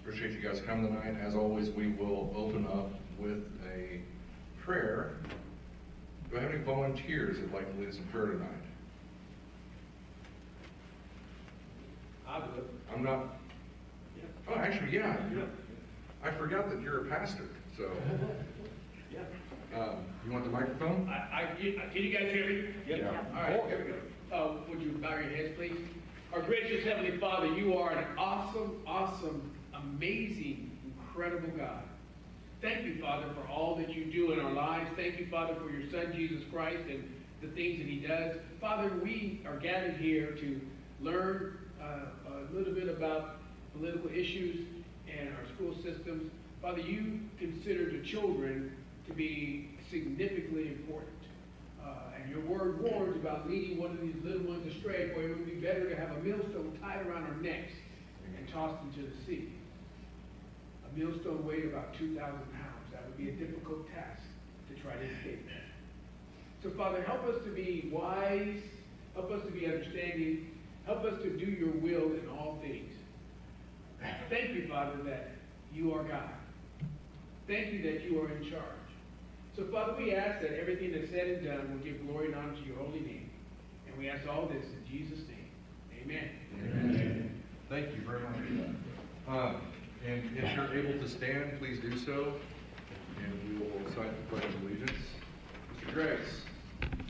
Appreciate you guys coming tonight. As always, we will open up with a prayer. Do I have any volunteers that'd like to lead us in prayer tonight? I would. I'm not. Yeah. Oh, actually, yeah. Yeah. I forgot that you're a pastor. So, Yeah. you want the microphone? Can you guys hear me? Yeah. All right, here we go. Would you bow your heads, please? Our gracious Heavenly Father, you are an awesome, amazing, incredible God. Thank you, Father, for all that you do in our lives. Thank you, Father, for your Son, Jesus Christ, and the things that he does. Father, we are gathered here to learn a little bit about political issues and our school systems. Father, you consider the children to be significantly important. And your word warns about leading one of these little ones astray, for it would be better to have a millstone tied around our necks and tossed into the sea. A millstone weighed about 2,000 pounds. That would be a difficult task to try to escape that. So, Father, help us to be wise, help us to be understanding, help us to do your will in all things. Thank you, Father, that you are God. Thank you that you are in charge. So, Father, we ask that everything that's said and done will give glory and honor to your holy name. And we ask all this in Jesus' name. Amen. Amen. Thank you very much for that. And if you're able to stand, please do so. And we will recite the Pledge of Allegiance. Mr. Grace,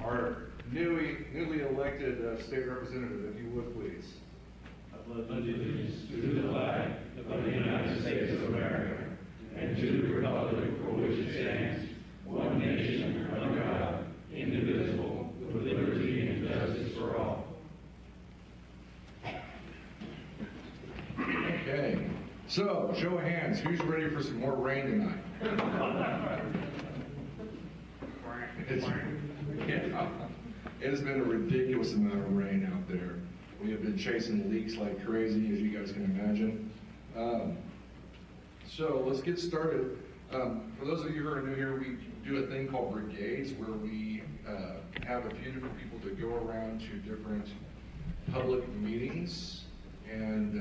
our newly elected state representative, if you would, please. I pledge allegiance to the flag of the United States of America and to the republic for which it stands, one nation under God, indivisible, with liberty and justice for all. Okay. So, show of hands, who's ready for some more rain tonight? It has been a ridiculous amount of rain out there. We have been chasing leaks like crazy, as you guys can imagine. So let's get started. For those of you who are new here, we do a thing called brigades, where we have a few different people that go around to different public meetings and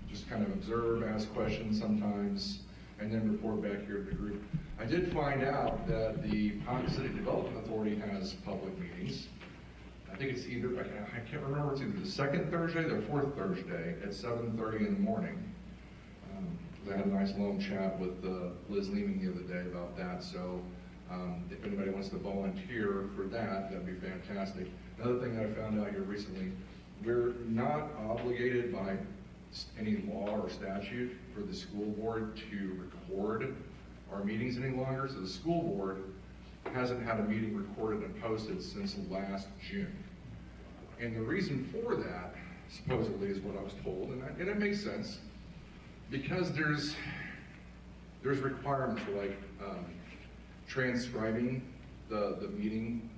just kind of observe, ask questions sometimes, and then report back here to the group. I did find out that the Ponca City Development Authority has public meetings. I think it's either, I can't remember, it's either the second Thursday or the fourth Thursday at 7:30 in the morning. I had a nice long chat with Liz Leeming the other day about that, so if anybody wants to volunteer for that, that'd be fantastic. Another thing that I found out here recently, we're not obligated by any law or statute for the school board to record our meetings any longer, so the school board hasn't had a meeting recorded and posted since last June. And the reason for that, supposedly, is what I was told, and it makes sense, because there's requirements for like transcribing the meeting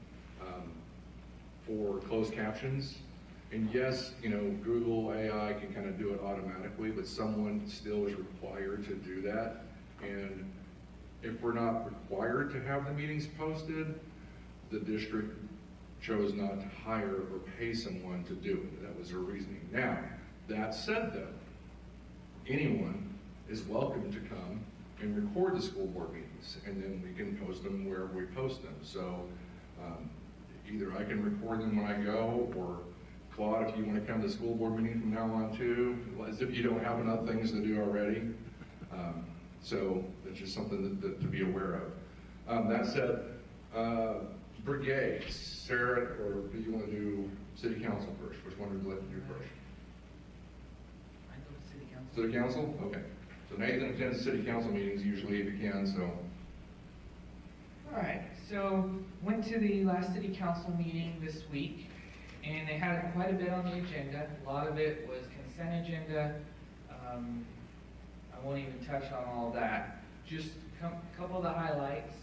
for closed captions. And yes, Google AI can kind of do it automatically, but someone still is required to do that. And if we're not required to have the meetings posted, the district chose not to hire or pay someone to do it. That was their reasoning. Now, that said though, anyone is welcome to come and record the school board meetings, and then we can post them wherever we post them. So either I can record them when I go, or Claude, if you want to come to the school board meeting from now on too, as if you don't have enough things to do already. So it's just something to be aware of. That said, brigades, Sarah, or do you want to do city council first? Which one would you like to do first? I go to city council. City council? Okay. So Nathan attends city council meetings usually if he can, so. All right, so went to the last city council meeting this week, and they had quite a bit on the agenda. A lot of it was consent agenda. I won't even touch on all that. Just a couple of the highlights,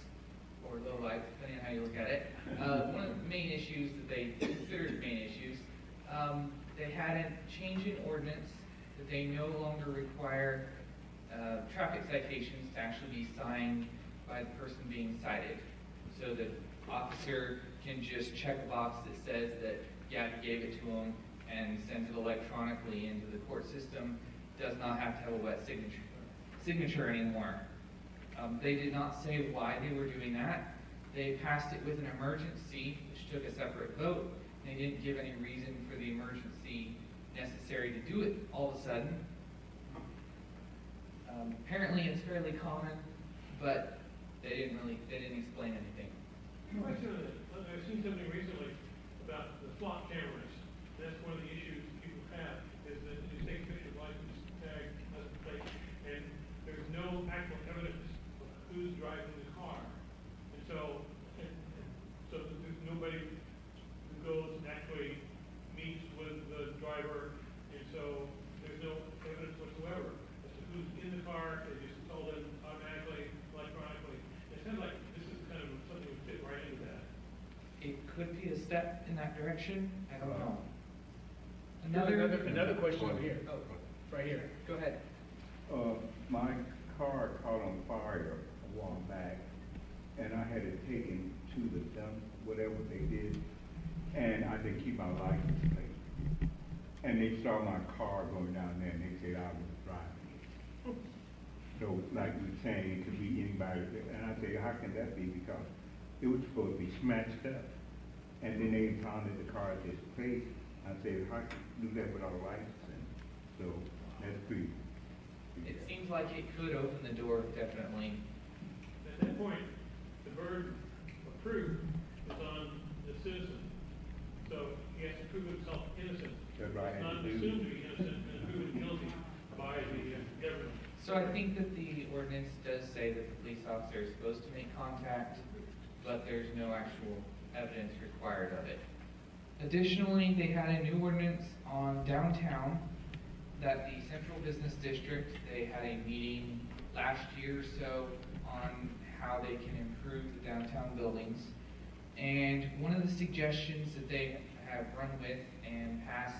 or lowlights, depending on how you look at it. One of the main issues that they considered main issues, they had a change in ordinance that they no longer require traffic citations to actually be signed by the person being cited. So the officer can just check a box that says that, yeah, he gave it to him, and sends it electronically into the court system. Does not have to have a wet signature signature anymore. They did not say why they were doing that. They passed it with an emergency, which took a separate vote. They didn't give any reason for the emergency necessary to do it all of a sudden. Apparently it's fairly common, but they didn't explain anything. Question on this. I've seen something recently about the slot cameras. That's one of the issues people have, is that you take a picture of license tag, license plate, and there's no actual evidence of who's driving the car. And so there's nobody who goes and actually meets with the driver, and so there's no evidence whatsoever as to who's in the car. They just told them automatically, electronically. It sounds like this is kind of something that would fit right into that. It could be a step in that direction. I don't know. Another question over here. Oh, Right here. go ahead. My car caught on fire a while back, and I had it taken to the dump, whatever they did, and I didn't keep my license plate. And they saw my car going down there, and they said I was driving it. So, like we were saying, it could be anybody, and I said, how can that be? Because it was supposed to be smashed up, and then they impounded the car at this place. I said, how can you do that without a license? So, that's pretty. It seems like it could open the door, definitely. At that point, the burden of proof is on the citizen. So he has to prove himself innocent. That's right. He's not assumed to be innocent and proven guilty by the government. So I think that the ordinance does say that the police officer is supposed to make contact, but there's no actual evidence required of it. Additionally, they had a new ordinance on downtown that the Central Business District, they had a meeting last year or so on how they can improve the downtown buildings. And one of the suggestions that they have run with and passed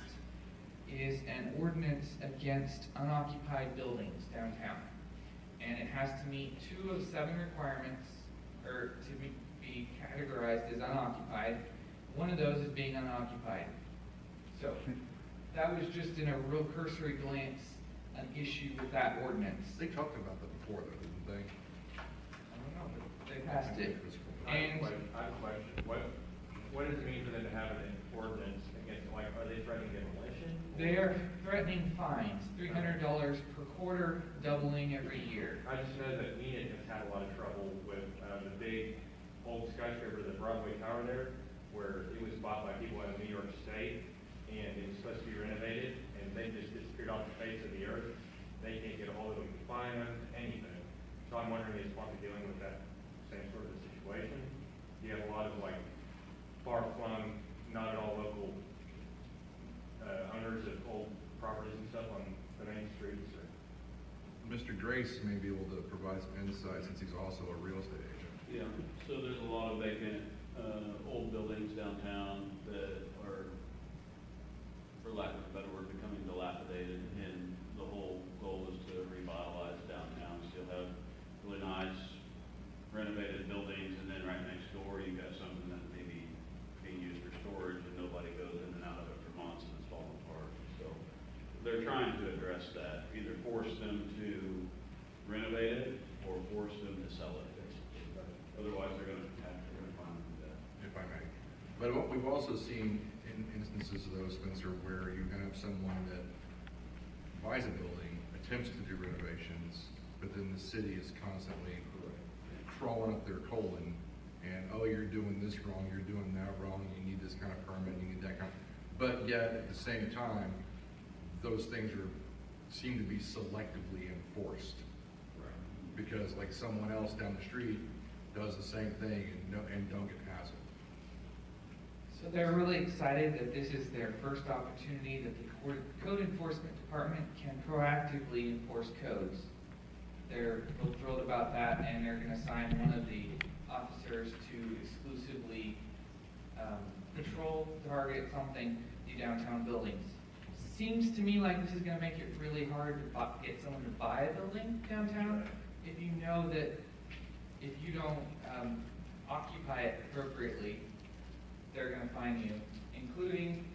is an ordinance against unoccupied buildings downtown. And it has to meet 2 of 7 requirements, or to be categorized as unoccupied. One of those is being unoccupied. So that was just in a real cursory glance, an issue with that ordinance. They talked about that before though, didn't they? I don't know, but they passed it. I have And a question. What does it mean for them to have an ordinance against, like, are they threatening demolition? they are threatening fines, $300 per quarter, doubling every year. I just know that Enid has had a lot of trouble with the big old skyscraper, the Broadway Tower there, where it was bought by people out of New York State, and it was supposed to be renovated, and they just disappeared off the face of the earth. They can't get a hold of them to find them, anything. So I'm wondering if Swampy dealing with that same sort of situation. You have a lot of like far-flung, not at all local owners of old properties and stuff on the main streets. Or Mr. Grace may be able to provide some insight since he's also a real estate agent. Yeah, so there's a lot of vacant, old buildings downtown that are, for lack of a better word, becoming dilapidated, and the whole goal is to revitalize downtown. So you'll have really nice renovated buildings, and then right next door, you've got something that may be being used for storage, and nobody goes in and out of it for months, and it's falling apart. So they're trying to address that, either force them to renovate it, or force them to sell it, basically. Otherwise, they're gonna find them dead. If I may. But what we've also seen in instances of those, Spencer, where you have someone that buys a building, attempts to do renovations, but then the city is constantly crawling up their colon and, oh, you're doing this wrong, you're doing that wrong, you need this kind of permit, you need that kind of, but yet at the same time, those things seem to be selectively enforced. Because like someone else down the street does the same thing and don't get past it. So they're really excited that this is their first opportunity that the code enforcement department can proactively enforce codes. They're real thrilled about that, and they're going to assign one of the officers to exclusively patrol, target something, the downtown buildings. Seems to me like this is going to make it really hard to get someone to buy a building downtown if you know that if you don't occupy it appropriately, they're going to fine you, including,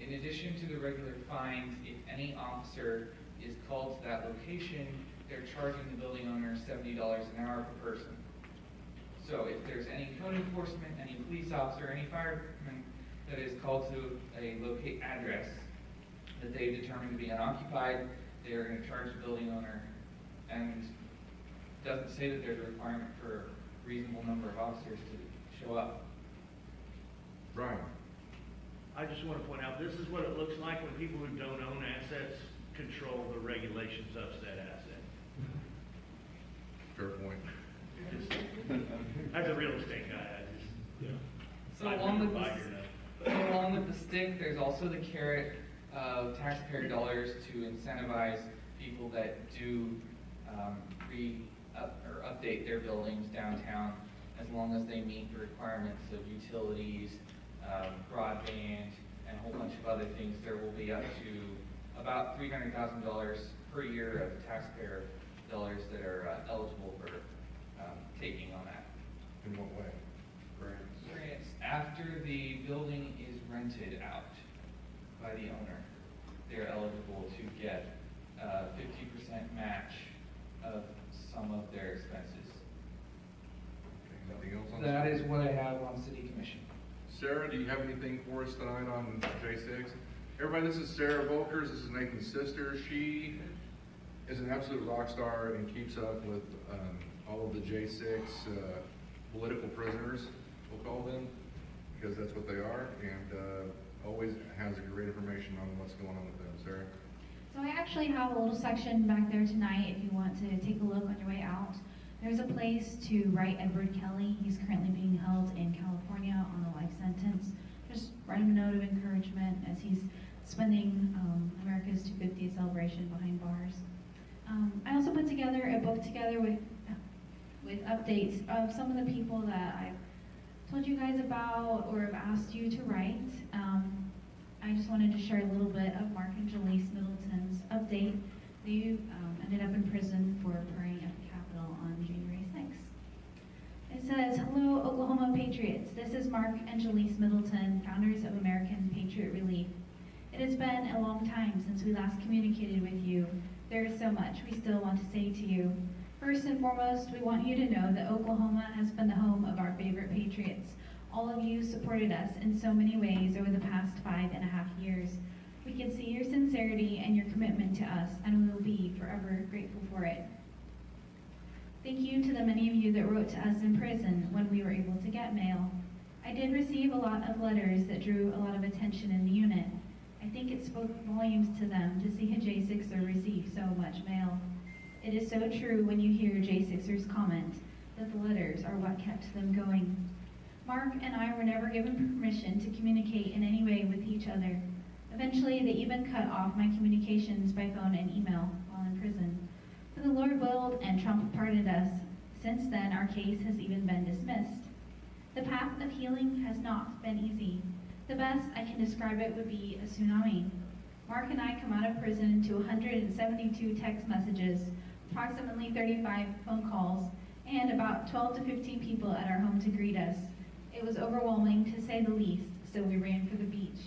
in addition to the regular fines, if any officer is called to that location, they're charging the building owner $70 an hour per person. So if there's any code enforcement, any police officer, any fireman that is called to a locate address that they've determined to be unoccupied, they're going to charge the building owner, and it doesn't say that there's a requirement for a reasonable number of officers to show up. Brian? I just want to point out, this is what it looks like when people who don't own assets control the regulations of said asset. Fair point. As a real estate guy, I just. So along with the stick, there's also the carrot of taxpayer dollars to incentivize people that do update their buildings downtown, as long as they meet the requirements of utilities, broadband, and a whole bunch of other things. There will be up to about $300,000 per year of taxpayer dollars that are eligible for taking on that. In what way? Grants. After the building is rented out by the owner, they're eligible to get a 50% match of some of their expenses. Okay, nothing else on That is what I have on city commission. Sarah, do you have anything for us tonight on J6? Everybody, this is Sarah Volkers. This is Nathan's sister. She is an absolute rock star and keeps up with all of the J6 political prisoners, we'll call them, because that's what they are, and always has great information on what's going on with them. Sarah? So I actually have a little section back there tonight if you want to take a look on your way out. There's a place to write Edward Kelly. He's currently being held in California on a life sentence. Just write him a note of encouragement as he's spending America's 250th celebration behind bars. I also put together a book together with updates of some of the people that I've told you guys about or have asked you to write. I just wanted to share a little bit of Mark and Jaleese Middleton's update. They ended up in prison for praying at the Capitol on January 6th. It says, "Hello, Oklahoma Patriots. This is Mark and Jaleese Middleton, founders of American Patriot Relief. It has been a long time since we last communicated with you. There is so much we still want to say to you. First and foremost, we want you to know that Oklahoma has been the home of our favorite patriots. All of you supported us in so many ways over the past 5.5 years. We can see your sincerity and your commitment to us, and we will be forever grateful for it. Thank you to the many of you that wrote to us in prison when we were able to get mail. I did receive a lot of letters that drew a lot of attention in the unit. I think it spoke volumes to them to see a J6er receive so much mail. It is so true when you hear J6ers comment that the letters are what kept them going. Mark and I were never given permission to communicate in any way with each other. Eventually, they even cut off my communications by phone and email while in prison. But the Lord willed and Trump pardoned us. Since then, our case has even been dismissed. The path of healing has not been easy. The best I can describe it would be a tsunami. Mark and I come out of prison to 172 text messages, approximately 35 phone calls, and about 12 to 15 people at our home to greet us. It was overwhelming, to say the least, so we ran for the beach.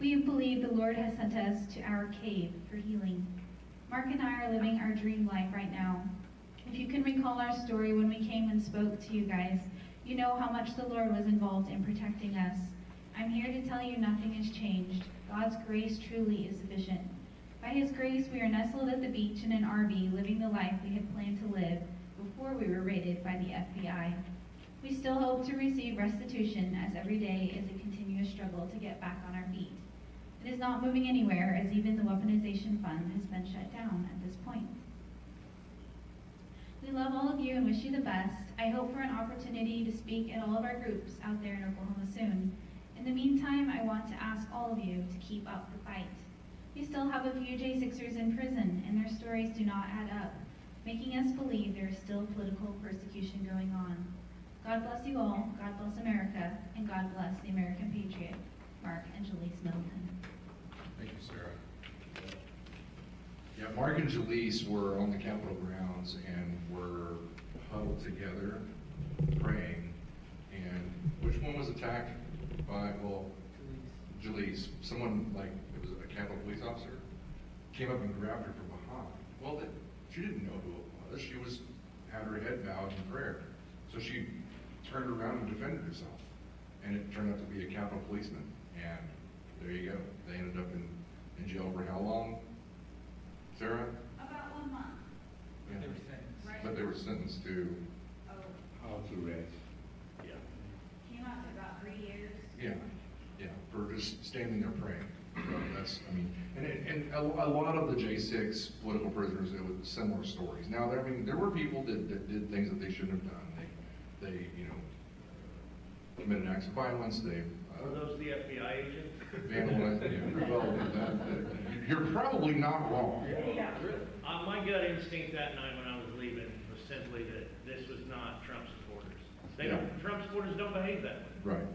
We believe the Lord has sent us to our cave for healing. Mark and I are living our dream life right now. If you can recall our story when we came and spoke to you guys, you know how much the Lord was involved in protecting us. I'm here to tell you nothing has changed. God's grace truly is sufficient. By His grace, we are nestled at the beach in an RV, living the life we had planned to live before we were raided by the FBI. We still hope to receive restitution, as every day is a continuous struggle to get back on our feet. It is not moving anywhere, as even the weaponization fund has been shut down at this point. We love all of you and wish you the best. I hope for an opportunity to speak at all of our groups out there in Oklahoma soon. In the meantime, I want to ask all of you to keep up the fight. We still have a few J6ers in prison, and their stories do not add up, making us believe there is still political persecution going on. God bless you all, God bless America, and God bless the American Patriot, Mark and Jaleese Middleton. Thank you, Sarah. Yeah, Mark and Jaleese were on the Capitol grounds and were huddled together, praying. And which one was attacked by, well, Jaleese? Someone, like, it was a Capitol police officer, came up and grabbed her from behind. Well, She didn't know who it was. She had her head bowed in prayer. So she turned around and defended herself. And it turned out to be a Capitol policeman. And there you go. They ended up in jail for how long? Sarah? About 1 month. Yeah. They were sentenced. Right. But they were sentenced to, Oh, House arrest. Yeah. came out to about 3 years. yeah, for just standing there praying. So that's, I mean, and a lot of the J6 political prisoners, it was similar stories. Now, there were people that did things that they shouldn't have done. They committed acts of violence, they, Are those the FBI agents? vandalized, well, you're probably not wrong. My gut instinct that night when I was leaving was simply that this was not Trump supporters. Trump supporters don't behave that way. Right.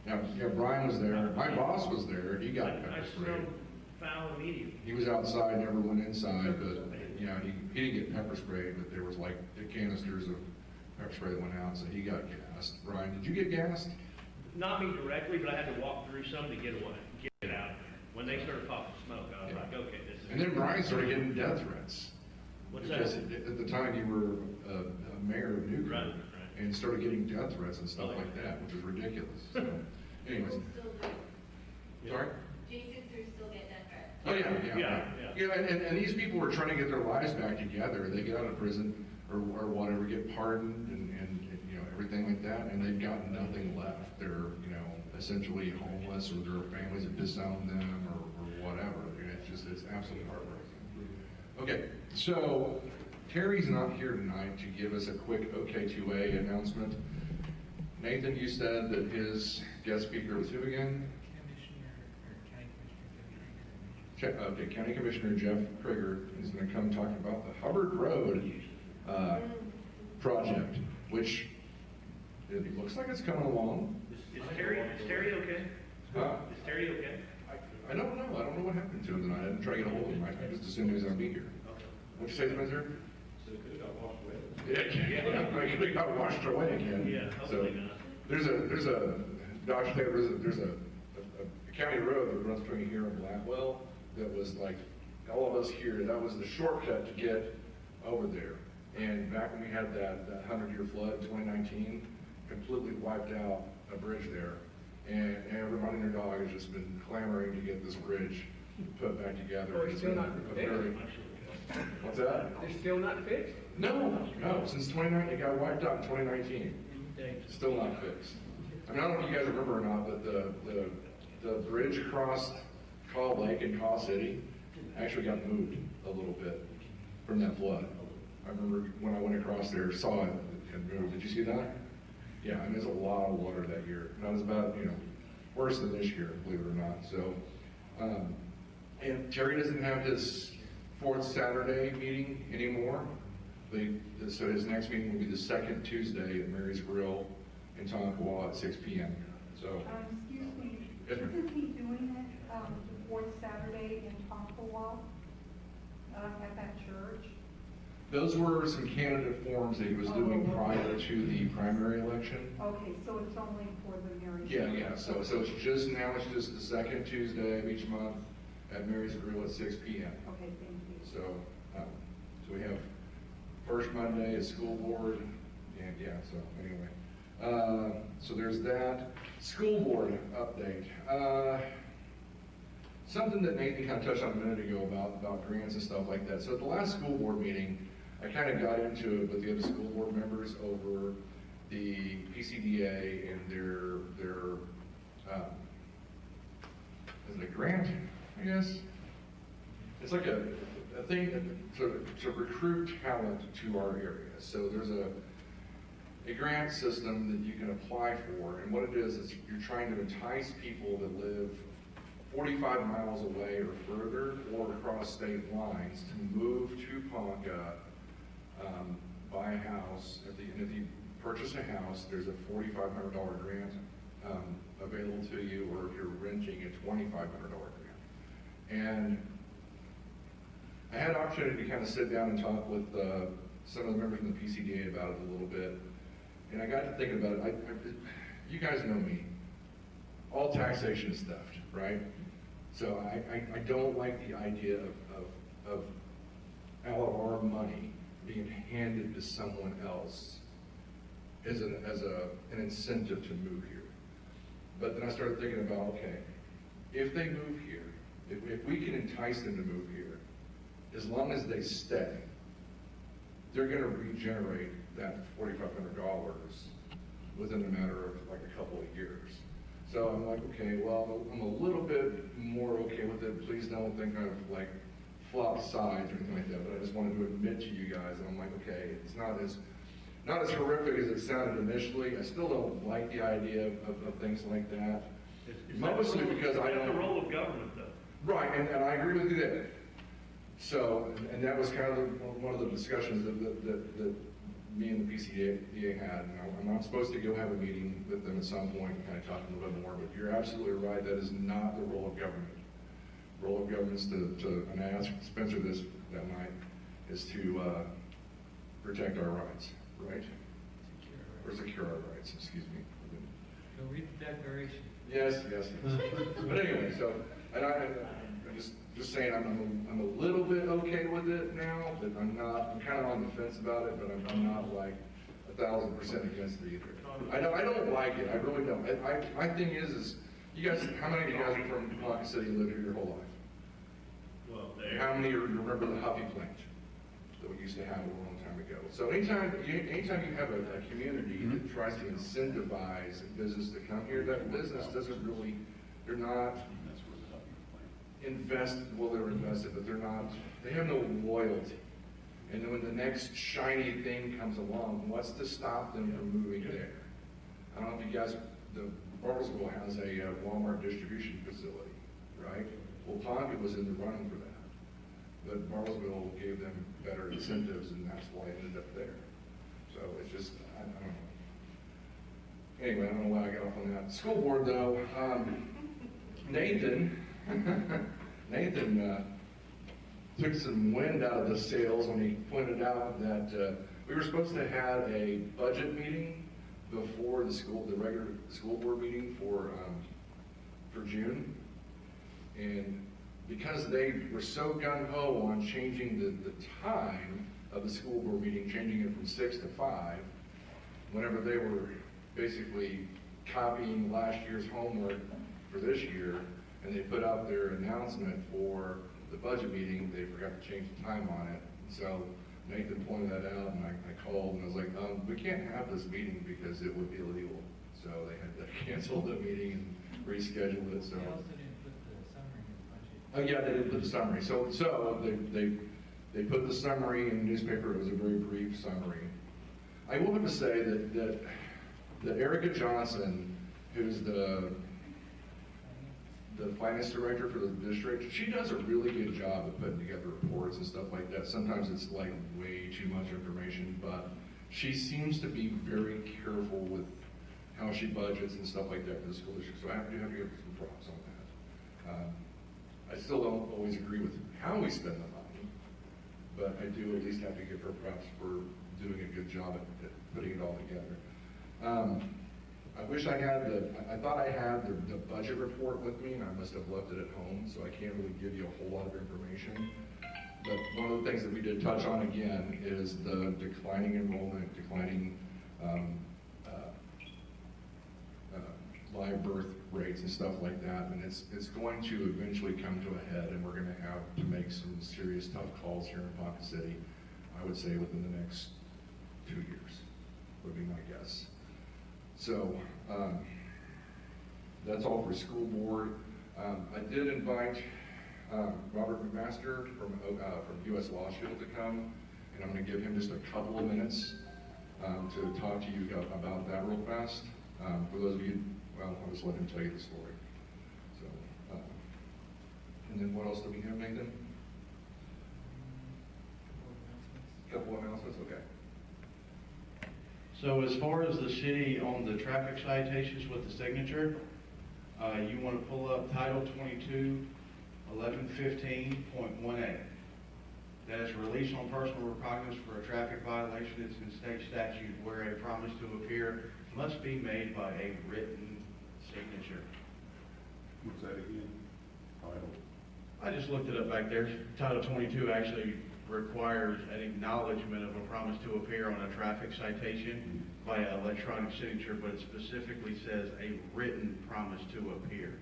Now, yeah, Brian was there, my boss was there, he got I pepper smelled sprayed. foul immediately. He was outside, never went inside, but, he didn't get pepper sprayed, but there was like the canisters of pepper spray that went out, so he got gassed. Brian, did you get gassed? Not me directly, but I had to walk through some to get away, get out of there. When they started popping smoke, I was like, okay, this is. And then Brian started getting death threats. What's Because that? at the time you were a mayor of Newcomb. Right. And started getting death threats and stuff like that, which is ridiculous. So, anyways, People still do. sorry? J6ers still get death threats. Oh, yeah. Yeah, and these people were trying to get their lives back together. They get out of prison or whatever, get pardoned and everything like that, and they've got nothing left. They're, essentially homeless, or their families have disowned them or whatever. It's absolutely heartbreaking. Okay, so Terry's not here tonight to give us a quick OK2A announcement. Nathan, you said that his guest speaker was who again? County Commissioner Jeff Krieger is going to come talk about the Hubbard Road project, which it looks like it's coming along. Is Terry okay? Huh? Is Terry okay? I don't know. I don't know what happened to him tonight. I didn't try to get a hold of him. I just assumed he was going to be here. What'd you say, Spencer? So it could have got washed away. Yeah, I could have got washed away again. Yeah, So hopefully not. there's a Dodge Taylor, there's a county road that runs between here and Blackwell that was like, all of us here, that was the shortcut to get over there. And back when we had that 100-year flood in 2019, completely wiped out a bridge there. And everybody and their dog has just been clamoring to get this bridge put back together. Oh, it's still not fixed? What's that? They're still not fixed? No, since 2019, it got wiped out in 2019. Still not fixed. I mean, I don't know if you guys remember or not, but the bridge across Caw Lake in Caw City actually got moved a little bit from that flood. I remember when I went across there, saw it and moved. Did you see that? Yeah, I mean, there's a lot of water that year. Not as bad, worse than this year, believe it or not. So, and Terry doesn't have his fourth Saturday meeting anymore. So his next meeting will be the second Tuesday at Mary's Grill in Tonkawa at 6 p.m. So, Excuse me, Yes, ma'am. isn't he doing it, the fourth Saturday in Tonkawa, at that church? those were some candidate forms that he was doing prior to the primary election. Okay, so it's only for the Mary's. Yeah, so it's just the second Tuesday of each month at Mary's Grill at 6 p.m. Okay, thank you. So, so we have first Monday is school board, and so anyway. So there's that. School board update. Something that Nathan kind of touched on a minute ago about grants and stuff like that. So at the last school board meeting, I kind of got into it with the other school board members over the PCDA and their is it a grant, I guess? It's like a thing to recruit talent to our area. So there's a grant system that you can apply for, and what it is you're trying to entice people that live 45 miles away or further or across state lines to move to Ponca, buy a house. If you purchase a house, there's a $4,500 grant available to you, or if you're renting, a $2,500 grant. And I had an opportunity to kind of sit down and talk with some of the members from the PCDA about it a little bit. And I got to thinking about it. You guys know me. All taxation is theft, right? So I don't like the idea of out of our money money being handed to someone else as an incentive to move here. But then I started thinking about, okay, if they move here, if we can entice them to move here, as long as they stay, they're gonna regenerate that $4,500 within a matter of like a couple of years. So I'm like, okay, well, I'm a little bit more okay with it. Please don't think I've like flopped sides or anything like that, but I just wanted to admit to you guys, and I'm like, okay, it's not as horrific as it sounded initially. I still don't like the idea of things like that. Mostly because I don't. That's the role of government, though. Right, and I agree with you there. So, and that was kind of one of the discussions that me and the PCDA had. And I'm not supposed to go have a meeting with them at some point and kind of talk a little bit more, but you're absolutely right, that is not the role of government. The role of government is and I asked Spencer this that night, is to protect our rights, right? Or secure our rights, excuse me. Go read the Declaration. Yes. But anyway, so, and I'm just saying, I'm a little bit okay with it now, but I'm kind of on the fence about it, but I'm not like 1,000% against it either. I don't like it, I really don't. My thing is you guys, how many of you guys are from Ponca City and lived here your whole life? Well, there. How many remember the Huffy plant that we used to have a long time ago? So anytime you have a community that tries to incentivize a business to come here, that business doesn't really, they're not they're invested, but they have no loyalty. And then when the next shiny thing comes along, what's to stop them from moving there? I don't know if you guys, Bartlesville has a Walmart distribution facility, right? Well, Ponca was in the running for that. But Bartlesville gave them better incentives, and that's why it ended up there. So it's just, I don't know. Anyway, I don't know why I got off on that. School board, though, Nathan took some wind out of the sails when he pointed out that we were supposed to have a budget meeting before the regular school board meeting for June. And because they were so gung-ho on changing the time of the school board meeting, changing it from 6 to 5, whenever they were basically copying last year's homework for this year, and they put out their announcement for the budget meeting, they forgot to change the time on it. So Nathan pointed that out, and I called, and I was like, we can't have this meeting because it would be illegal. So they had to cancel the meeting and reschedule it, so. They also didn't put the summary in the budget. Oh, yeah, they didn't put the summary. So they put the summary in the newspaper. It was a very brief summary. I will have to say that Erica Johnson, who's the finance director for the district, she does a really good job of putting together reports and stuff like that. Sometimes it's like way too much information, but she seems to be very careful with how she budgets and stuff like that for the school district. So I do have to give her some props on that. I still don't always agree with how we spend the money, but I do at least have to give her props for doing a good job at putting it all together. I wish I thought I had the budget report with me, and I must have left it at home, so I can't really give you a whole lot of information. But one of the things that we did touch on again is the declining enrollment, declining live birth rates and stuff like that, and it's going to eventually come to a head, and we're going to have to make some serious tough calls here in Ponca City, I would say within the next 2 years, would be my guess. So that's all for school board. I did invite Robert McMaster from US Law School to come, and I'm going to give him just a couple of minutes to talk to you about that real fast. For those of you, well, I'll just let him tell you the story. So, and then what else do we have, Nathan? Couple of announcements, okay. So as far as the city on the traffic citations with the signature, you want to pull up Title 22, 1115.1A. That is release on personal repugnance for a traffic violation. It's in state statute where a promise to appear must be made by a written signature. What's that again? Title? I just looked it up back there. Title 22 actually requires an acknowledgement of a promise to appear on a traffic citation by electronic signature, but it specifically says a written promise to appear.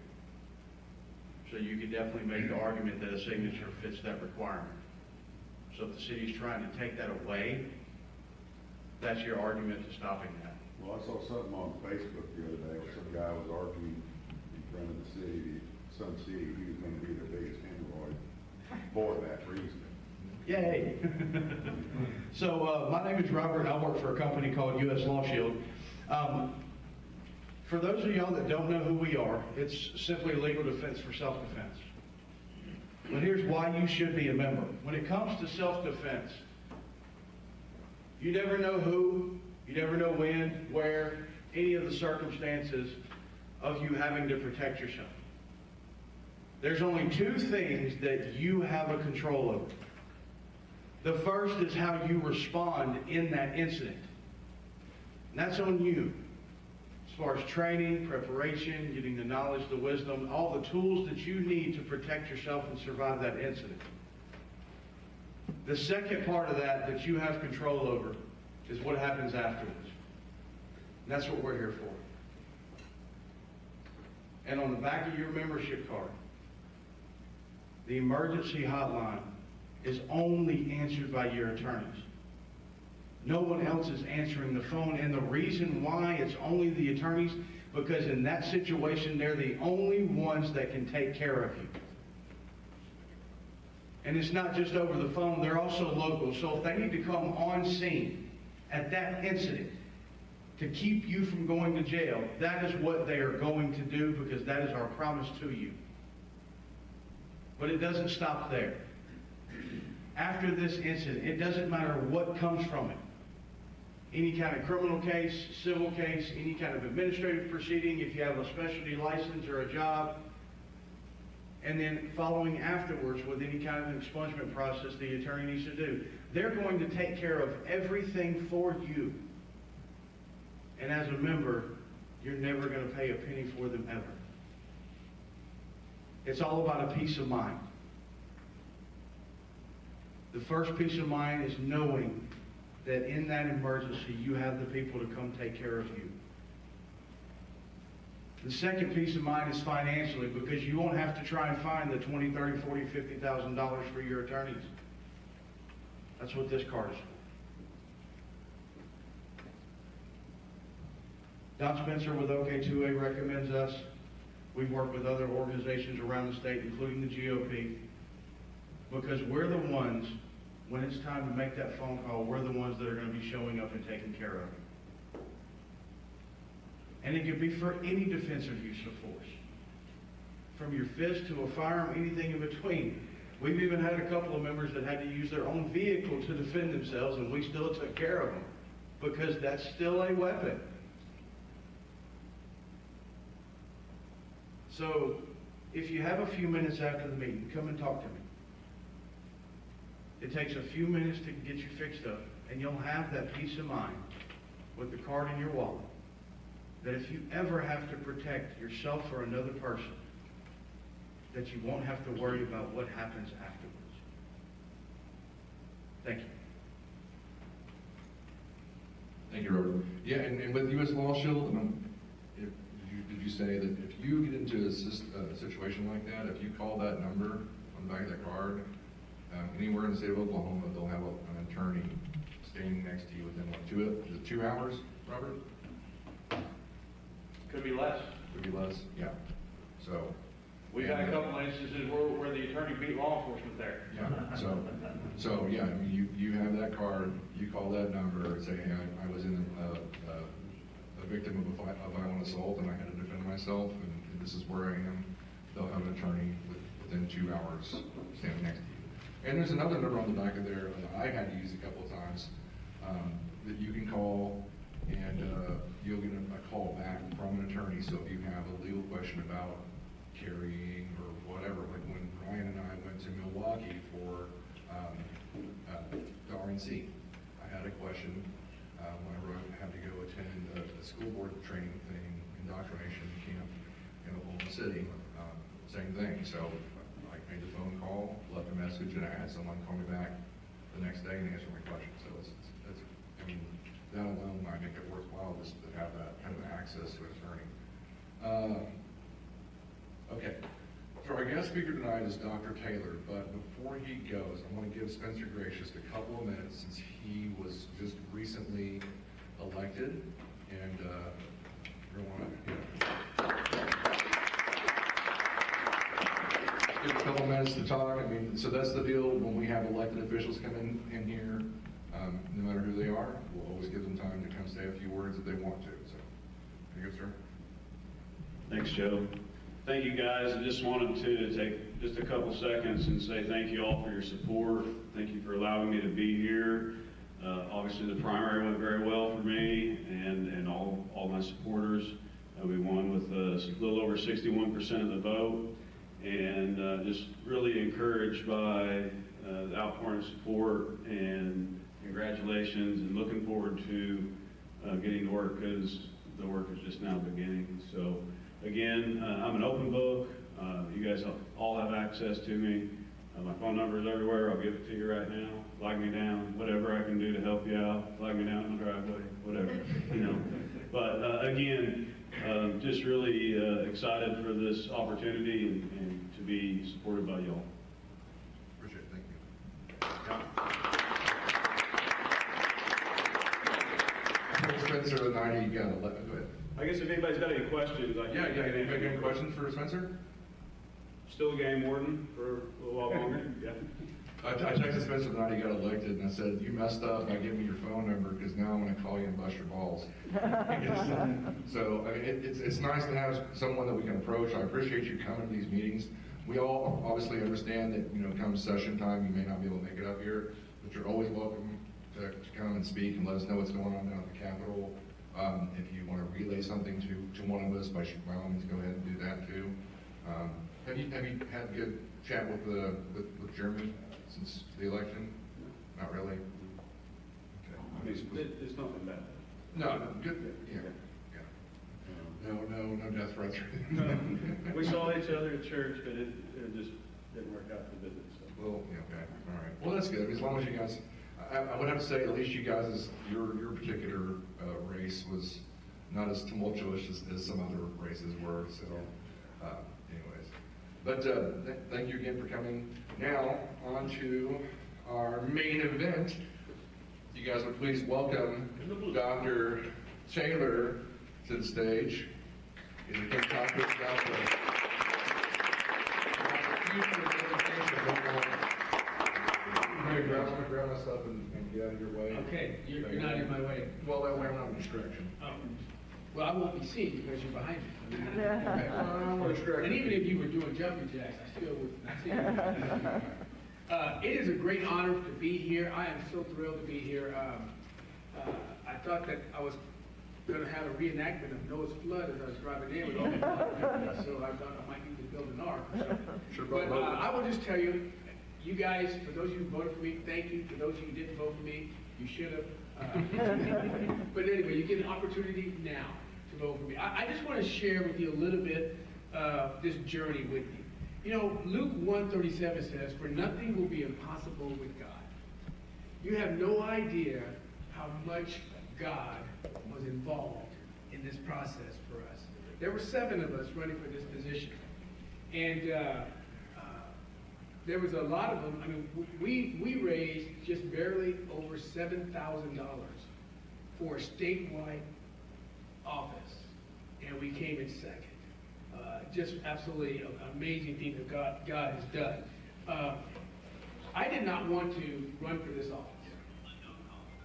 So you could definitely make the argument that a signature fits that requirement. So if the city's trying to take that away, that's your argument to stopping that. Well, I saw something on Facebook the other day where some guy was arguing in front of the city, some city, he was gonna be the biggest hemorrhoid for that reason. Yay! So, my name is Robert, I work for a company called U.S. Law Shield. For those of y'all that don't know who we are, it's simply legal defense for self-defense. But here's why you should be a member. When it comes to self-defense, you never know who, you never know when, where, any of the circumstances of you having to protect yourself. There's only two things that you have a control over. The first is how you respond in that incident. And that's on you. As far as training, preparation, getting the knowledge, the wisdom, all the tools that you need to protect yourself and survive that incident. The second part of that you have control over is what happens afterwards. And that's what we're here for. And on the back of your membership card, the emergency hotline is only answered by your attorneys. No one else is answering the phone, and the reason why it's only the attorneys, because in that situation, they're the only ones that can take care of you. And it's not just over the phone, they're also local. So if they need to come on scene at that incident to keep you from going to jail, that is what they are going to do, because that is our promise to you. But it doesn't stop there. After this incident, it doesn't matter what comes from it. Any kind of criminal case, civil case, any kind of administrative proceeding, if you have a specialty license or a job, and then following afterwards with any kind of expungement process the attorney needs to do. They're going to take care of everything for you. And as a member, you're never going to pay a penny for them ever. It's all about a peace of mind. The first peace of mind is knowing that in that emergency, you have the people to come take care of you. The second peace of mind is financially, because you won't have to try and find the $20,000, $30,000, $40,000, $50,000 for your attorneys. That's what this card is for. Don Spencer with OK2A recommends us. We've worked with other organizations around the state, including the GOP, because we're the ones, when it's time to make that phone call, we're the ones that are going to be showing up and taking care of it. And it could be for any defensive use of force. From your fist to a firearm, anything in between. We've even had a couple of members that had to use their own vehicle to defend themselves, and we still took care of them, because that's still a weapon. So, if you have a few minutes after the meeting, come and talk to me. It takes a few minutes to get you fixed up, and you'll have that peace of mind with the card in your wallet, that if you ever have to protect yourself or another person, that you won't have to worry about what happens afterwards. Thank you. Thank you, Robert. Yeah, and with U.S. Law Shield, did you say that if you get into a situation like that, if you call that number on the back of that card, anywhere in the state of Oklahoma, they'll have an attorney standing next to you within, what, 2 hours, Robert? Could be less. Could be less, yeah. So. We've had a couple of instances where the attorney beat law enforcement there. Yeah, so yeah, I mean, you have that card, you call that number, say, hey, I was in a victim of a violent assault and I had to defend myself, and this is where I am. They'll have an attorney within 2 hours standing next to you. And there's another number on the back of there that I had to use a couple of times, that you can call, and you'll get a call back from an attorney. So if you have a legal question about carrying or whatever, like when Ryan and I went to Milwaukee for the RNC, I had a question whenever I had to go attend a school board training thing, indoctrination camp in Oklahoma City. Same thing. So I made the phone call, left a message, and I had someone call me back the next day and answer my questions. So it's, I mean, that alone might make it worthwhile just to have that kind of access to an attorney. Okay. So our guest speaker tonight is Dr. Taylor, but before he goes, I want to give Spencer Grace just a couple of minutes since he was just recently elected, and we want to give a couple minutes to talk. I mean, so that's the deal when we have elected officials come in here, no matter who they are, we'll always give them time to come say a few words if they want to. So, very good, sir. Thanks, Joe. Thank you, guys. I just wanted to take just a couple seconds and say thank you all for your support. Thank you for allowing me to be here. Obviously, the primary went very well for me and all my supporters. We won with a little over 61% of the vote, and just really encouraged by the outpouring of support, and congratulations, and looking forward to getting to work, because the work is just now beginning. So again, I'm an open book. You guys all have access to me. My phone number is everywhere. I'll give it to you right now. Flag me down, whatever I can do to help you out. Flag me down in the driveway, whatever, you know. But again, just really excited for this opportunity and to be supported by y'all. Appreciate it. Thank you. Spencer, the 90, you got 11. Go ahead. I guess if anybody's got any questions, I can. Yeah. Anybody got any questions for Spencer? Still a game warden for a little while longer? Yeah. I texted Spencer the night he got elected, and I said, "You messed up by giving me your phone number, because now I'm going to call you and bust your balls." So I mean, it's nice to have someone that we can approach. I appreciate you coming to these meetings. We all obviously understand that, you know, come session time, you may not be able to make it up here, but you're always welcome to come and speak and let us know what's going on down at the Capitol. If you want to relay something to one of us, by all means, go ahead and do that too. Have you had a good chat with Jeremy since the election? Not really. Okay. It's nothing bad. No, good. Yeah. No death threats. We saw each other at church, but it just didn't work out the visit. So. Well, yeah, okay, all right. Well, that's good. I mean, as long as you guys, I would have to say, at least you guys, your particular race was not as tumultuous as some other races were. So, anyways, but thank you again for coming. Now on to our main event. You guys would please welcome Dr. Taylor to the stage. He's going to talk to us about I'm going to grab my stuff and get out of your way. Okay, you're not in my way. Well, that way I'm not a distraction. Oh. Well, I won't be seen because you're behind me. Okay. Well, I'm not a distraction. And even if you were doing jumping jacks, I still would see you. It is a great honor to be here. I am so thrilled to be here. I thought that I was going to have a reenactment of Noah's flood as I was driving in with all the water, so I thought I might need to build an ark or something. Sure, But I will just tell you, you guys, for those of you who voted for me, thank you. For those of you who didn't vote for me, you should have. But anyway, you get an opportunity now to vote for me. I just want to share with you a little bit of this journey with you. You know, Luke 1:37 says, "For nothing will be impossible with God." You have no idea how much God was involved in this process for us. There were 7 of us running for this position. And there was a lot of them. I mean, we raised just barely over $7,000 for a statewide office, and we came in second. Just absolutely amazing thing that God has done. I did not want to run for this office.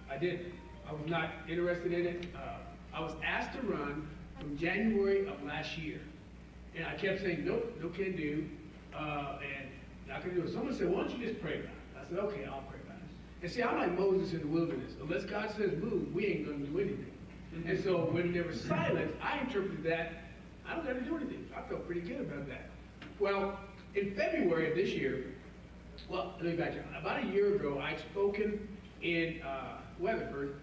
I didn't. I was not interested in it. I was asked to run from January of last year, and I kept saying, nope, no can do, and I could do it. Someone said, why don't you just pray about it? I said, okay, I'll pray about it. And see, I'm like Moses in the wilderness. Unless God says move, we ain't going to do anything. And so when there was silence, I interpreted that, I don't got to do anything. I felt pretty good about that. Well, in February of this year, well, let me back up. About a year ago, I'd spoken in Weatherford,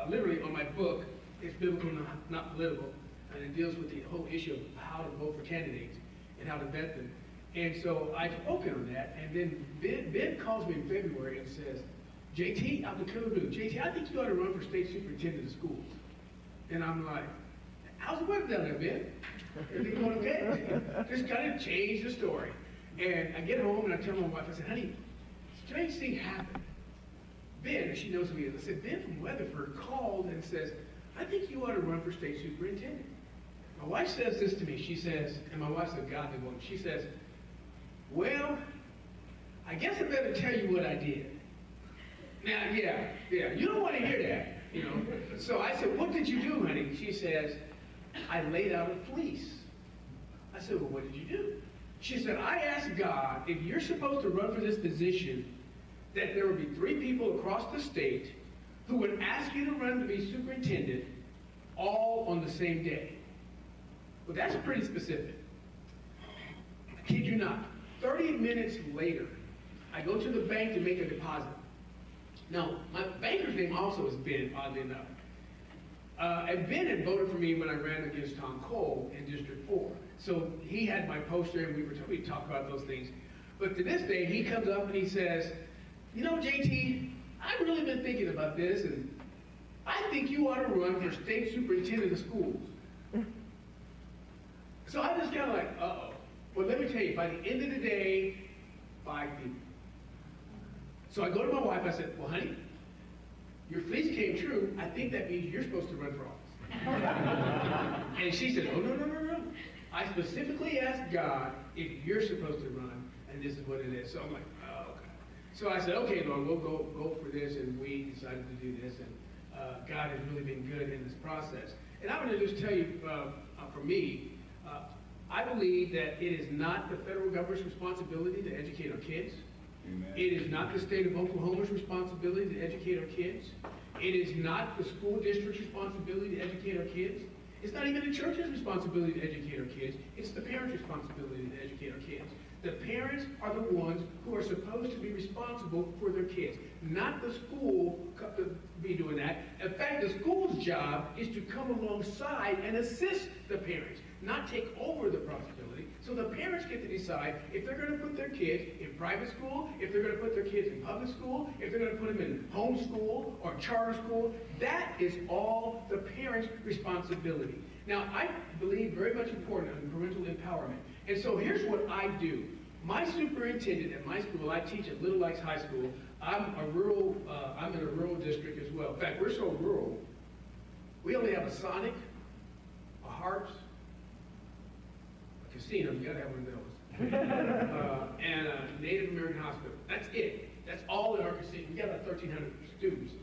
literally on my book. It's biblical, not political, and it deals with the whole issue of how to vote for candidates and how to vet them. And so I'd spoken on that, and then Ben calls me in February and says, JT, out of the clear blue, JT, I think you ought to run for state superintendent of schools. And I'm like, how's the weather down there, Ben? Everything going okay? Just kind of change the story. And I get home and I tell my wife, I said, honey, strange thing happened. Ben, and she knows me, I said, Ben from Weatherford called and says, I think you ought to run for state superintendent. My wife says this to me, she says, and my wife's a godly woman, she says, well, I guess I better tell you what I did. Now, yeah, you don't want to hear that, you know. So I said, what did you do, honey? She says, I laid out a fleece. I said, well, what did you do? She said, I asked God, if you're supposed to run for this position, that there would be 3 people across the state who would ask you to run to be superintendent all on the same day. Well, that's pretty specific. I kid you not. 30 minutes later, I go to the bank to make a deposit. Now, my banker's name also is Ben, oddly enough. And Ben had voted for me when I ran against Tom Cole in District 4. So he had my poster, and we talked about those things. But to this day, he comes up and he says, you know, JT, I've really been thinking about this, and I think you ought to run for state superintendent of schools. So I just kind of like, uh-oh. Well, let me tell you, by the end of the day, 5 people. So I go to my wife, I said, well, honey, your fleece came true. I think that means you're supposed to run for office. And she said, oh, no. I specifically asked God if you're supposed to run, and this is what it is. So I'm like, oh, okay. So I said, okay, Lord, we'll go for this, and we decided to do this, and God has really been good in this process. And I'm going to just tell you, for me, I believe that it is not the federal government's responsibility to educate our kids. Amen. It is not the state of Oklahoma's responsibility to educate our kids. It is not the school district's responsibility to educate our kids. It's not even the church's responsibility to educate our kids. It's the parents' responsibility to educate our kids. The parents are the ones who are supposed to be responsible for their kids, not the school to be doing that. In fact, the school's job is to come alongside and assist the parents, not take over the responsibility. So the parents get to decide if they're going to put their kids in private school, if they're going to put their kids in public school, if they're going to put them in homeschool or charter school. That is all the parents' responsibility. Now, I believe very much important in parental empowerment. And so here's what I do. My superintendent at my school, I teach at Little Lakes High School. I'm in a rural district as well. In fact, we're so rural, we only have a Sonic, a Harps, a casino, you gotta have one of those, and a Native American hospital. That's it. That's all in our casino. We got about 1,300 students,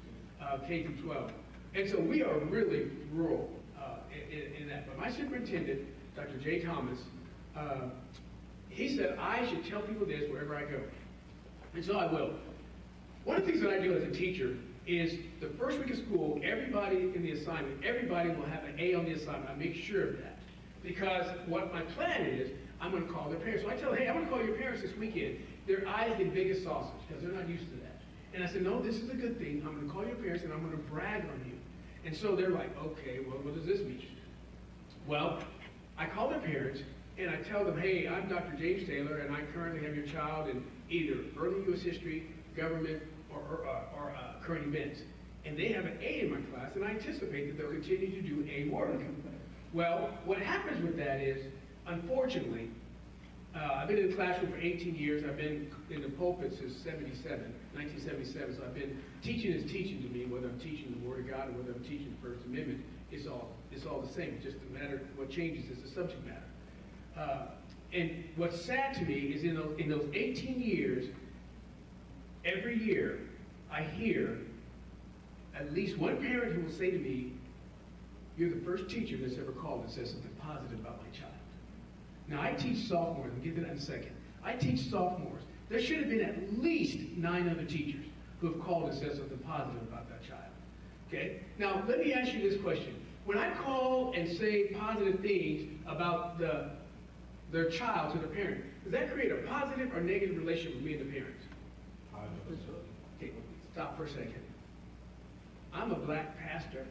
K through 12. And so we are really rural in that. But my superintendent, Dr. Jay Thomas, he said I should tell people this wherever I go. And so I will. One of the things that I do as a teacher is the first week of school, everybody in the assignment, everybody will have an A on the assignment. I make sure of that. Because what my plan is, I'm going to call their parents. So I tell them, hey, I'm going to call your parents this weekend. Their eyes get big as sausage because they're not used to that. And I said, no, this is a good thing. I'm going to call your parents and I'm going to brag on you. And so they're like, okay, well, what does this mean? Well, I call their parents and I tell them, hey, I'm Dr. James Taylor and I currently have your child in either early U.S. history, government, or current events. And they have an A in my class and I anticipate that they'll continue to do A work. Well, what happens with that is, unfortunately, I've been in the classroom for 18 years. I've been in the pulpit since 1977. So I've been, teaching is teaching to me, whether I'm teaching the Word of God or whether I'm teaching the First Amendment, it's all the same. It's just a matter, what changes is the subject matter. And what's sad to me is in those 18 years, every year, I hear at least one parent who will say to me, you're the first teacher that's ever called and said something positive about my child. Now, I teach sophomores. I'll get to that in a second. I teach sophomores. There should have been at least 9 other teachers who have called and said something positive about that child. Okay? Now, let me ask you this question. When I call and say positive things about their child to the parent, does that create a positive or negative relationship with me and the parents? Positive. Okay, stop for a second. I'm a black pastor.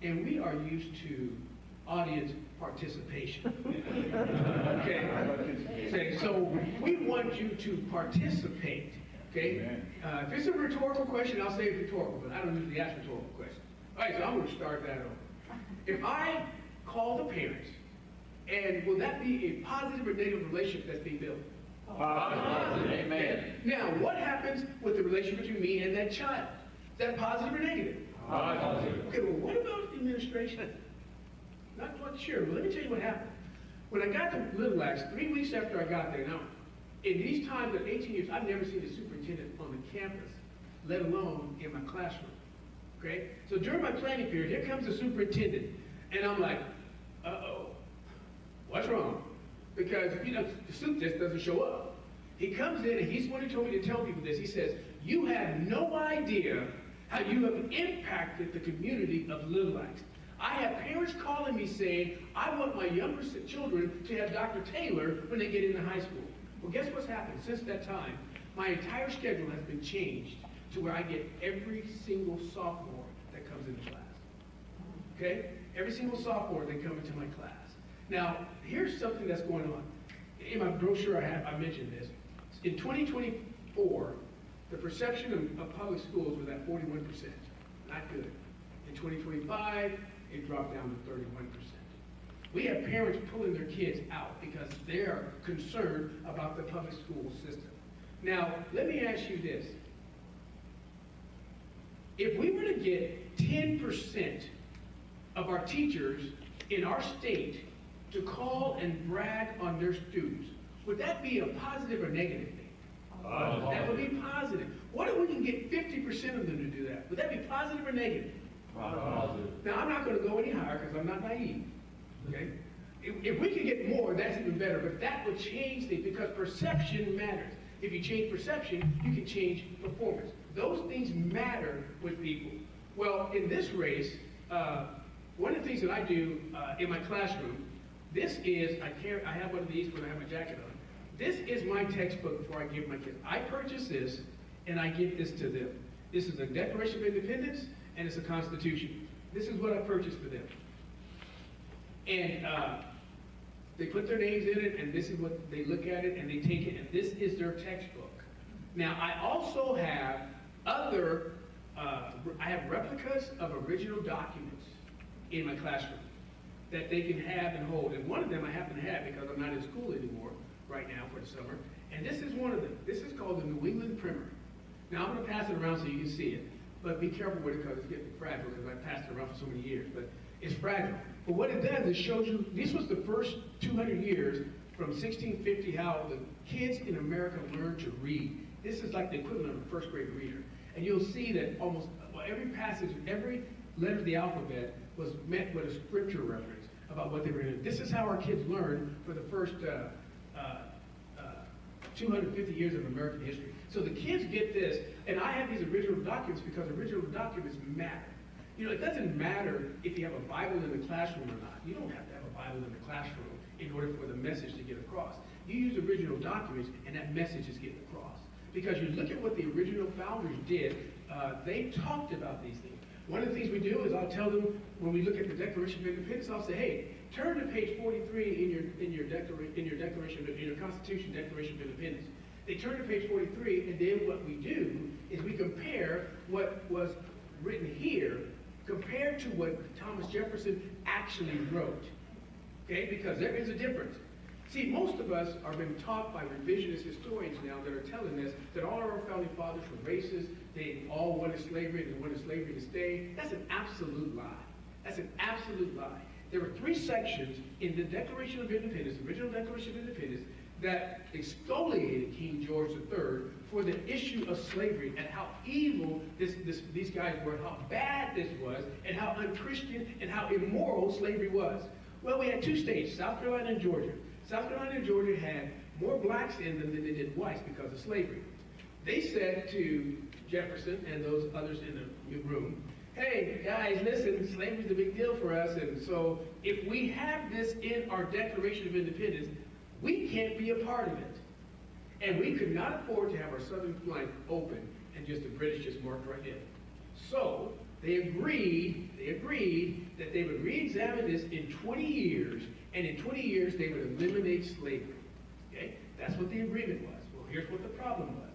And we are used to audience participation. Okay? So we want you to participate. Okay? Amen. If it's a rhetorical question, I'll say it's rhetorical, but I don't usually ask rhetorical questions. All right, so I'm gonna start that over. If I call the parents, and will that be a positive or negative relationship that's being built? Positive. Amen. Now, what happens with the relationship between me and that child? Is that positive or negative? Positive. Okay, well, what about the administration? Not quite sure, but let me tell you what happened. When I got to Little Axe, 3 weeks after I got there, now, in these times of 18 years, I've never seen a superintendent on the campus, let alone in my classroom. Okay? So during my planning period, here comes the superintendent, and I'm like, uh-oh, what's wrong? Because, you know, the soup just doesn't show up. He comes in, and he's the one who told me to tell people this. He says, you have no idea how you have impacted the community of Little Axe. I have parents calling me saying, I want my younger children to have Dr. Taylor when they get into high school. Well, guess what's happened? Since that time, my entire schedule has been changed to where I get every single sophomore that comes into class. Okay? Every single sophomore that comes into my class. Now, here's something that's going on. In my brochure, I mentioned this. In 2024, the perception of public schools was at 41%. Not good. In 2025, it dropped down to 31%. We have parents pulling their kids out because they're concerned about the public school system. Now, let me ask you this. If we were to get 10% of our teachers in our state to call and brag on their students, would that be a positive or negative thing? That would be positive. What if we can get 50% of them to do that? Would that be positive or negative? Positive. Now, I'm not going to go any higher because I'm not naive. Okay? If we can get more, that's even better. But that would change things because perception matters. If you change perception, you can change performance. Those things matter with people. Well, in this race, one of the things that I do in my classroom, this is, I have one of these when I have my jacket on. This is my textbook before I give my kids. I purchase this and I give this to them. This is a Declaration of Independence and it's a Constitution. This is what I purchased for them. And they put their names in it, and this is what they look at it, and they take it, and this is their textbook. Now, I also have other, I have replicas of original documents in my classroom that they can have and hold. And one of them I happen to have because I'm not in school anymore right now for the summer. And this is one of them. This is called the New England Primer. Now, I'm going to pass it around so you can see it. But be careful with it because it's getting fragile because I've passed it around for so many years. But it's fragile. But what it does is shows you, this was the first 200 years from 1650, how the kids in America learned to read. This is like the equivalent of a first grade reader. And you'll see that almost every passage, every letter of the alphabet was met with a scripture reference about what they were doing. This is how our kids learned for the first 250 years of American history. So the kids get this, and I have these original documents because original documents matter. You know, it doesn't matter if you have a Bible in the classroom or not. You don't have to have a Bible in the classroom in order for the message to get across. You use original documents, and that message is getting across. Because you look at what the original founders did, they talked about these things. One of the things we do is I'll tell them, when we look at the Declaration of Independence, I'll say, hey, turn to page 43 in your Constitution, Declaration of Independence. They turn to page 43, and then what we do is we compare what was written here compared to what Thomas Jefferson actually wrote. Okay, because there is a difference. See, most of us are being taught by revisionist historians now that are telling us that all our founding fathers were racist, they all wanted slavery, they wanted slavery to stay. That's an absolute lie. That's an absolute lie. There were 3 sections in the Declaration of Independence, the original Declaration of Independence, that exfoliated King George III for the issue of slavery and how evil these guys were, how bad this was, and how unchristian and how immoral slavery was. Well, we had 2 states, South Carolina and Georgia. South Carolina and Georgia had more blacks in them than they did whites because of slavery. They said to Jefferson and those others in the room, hey, guys, listen, slavery's a big deal for us, and so if we have this in our Declaration of Independence, we can't be a part of it. And we could not afford to have our southern flank open and just the British just marked right in. So they agreed that they would re-examine this in 20 years, and in 20 years they would eliminate slavery. Okay? That's what the agreement was. Well, here's what the problem was.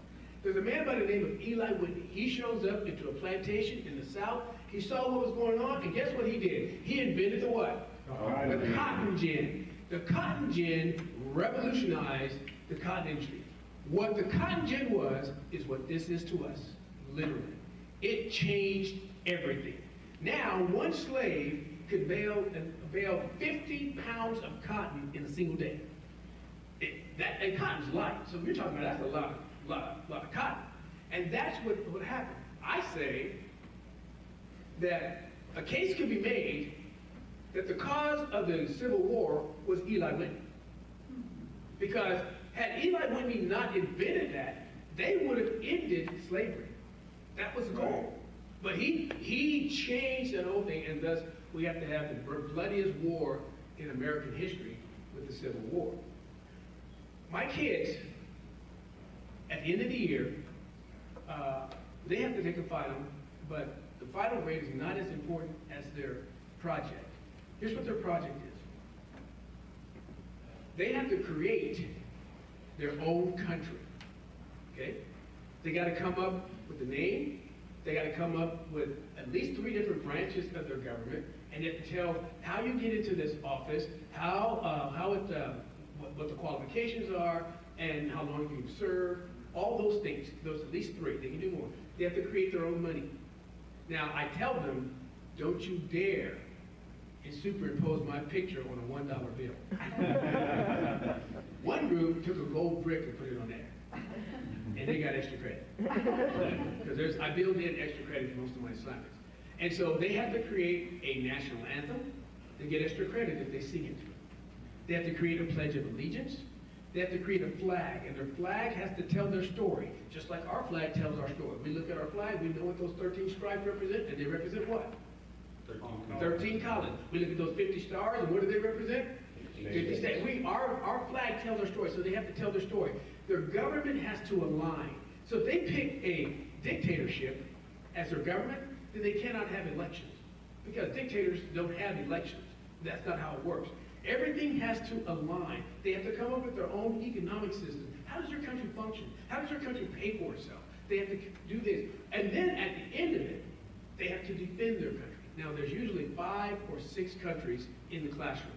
There's a man by the name of Eli Whitney. He shows up into a plantation in the South. He saw what was going on, and guess what he did? He invented the what? The cotton gin. The cotton gin revolutionized the cotton industry. What the cotton gin was is what this is to us, literally. It changed everything. Now, one slave could bale 50 pounds of cotton in a single day. And cotton's light, so you're talking about that's a lot of cotton. And that's what happened. I say that a case could be made that the cause of the Civil War was Eli Whitney. Because had Eli Whitney not invented that, they would have ended slavery. That was the goal. But he changed that whole thing, and thus we have to have the bloodiest war in American history with the Civil War. My kids, at the end of the year, they have to take a final, but the final grade is not as important as their project. Here's what their project is. They have to create their own country, okay? They got to come up with the name. They got to come up with at least 3 different branches of their government, and they have to tell how you get into this office, what the qualifications are, and how long you can serve. All those things. Those at least 3. They can do more. They have to create their own money. Now I tell them, don't you dare superimpose my picture on a $1 bill. One group took a gold brick and put it on there, and they got extra credit. Because I build in extra credit for most of my assignments. And so they have to create a national anthem. They get extra credit if they sing it. They have to create a Pledge of Allegiance. They have to create a flag, and their flag has to tell their story, just like our flag tells our story. We look at our flag, we know what those 13 stripes represent, and they represent what? 13 colonies. We look at those 50 stars, and what do they represent? 50 states. Our flag tells our story, so they have to tell their story. Their government has to align. So if they pick a dictatorship as their government, then they cannot have elections, because dictators don't have elections. That's not how it works. Everything has to align. They have to come up with their own economic system. How does your country function? How does your country pay for itself? They have to do this. And then at the end of it, they have to defend their country. Now, there's usually 5 or 6 countries in the classroom,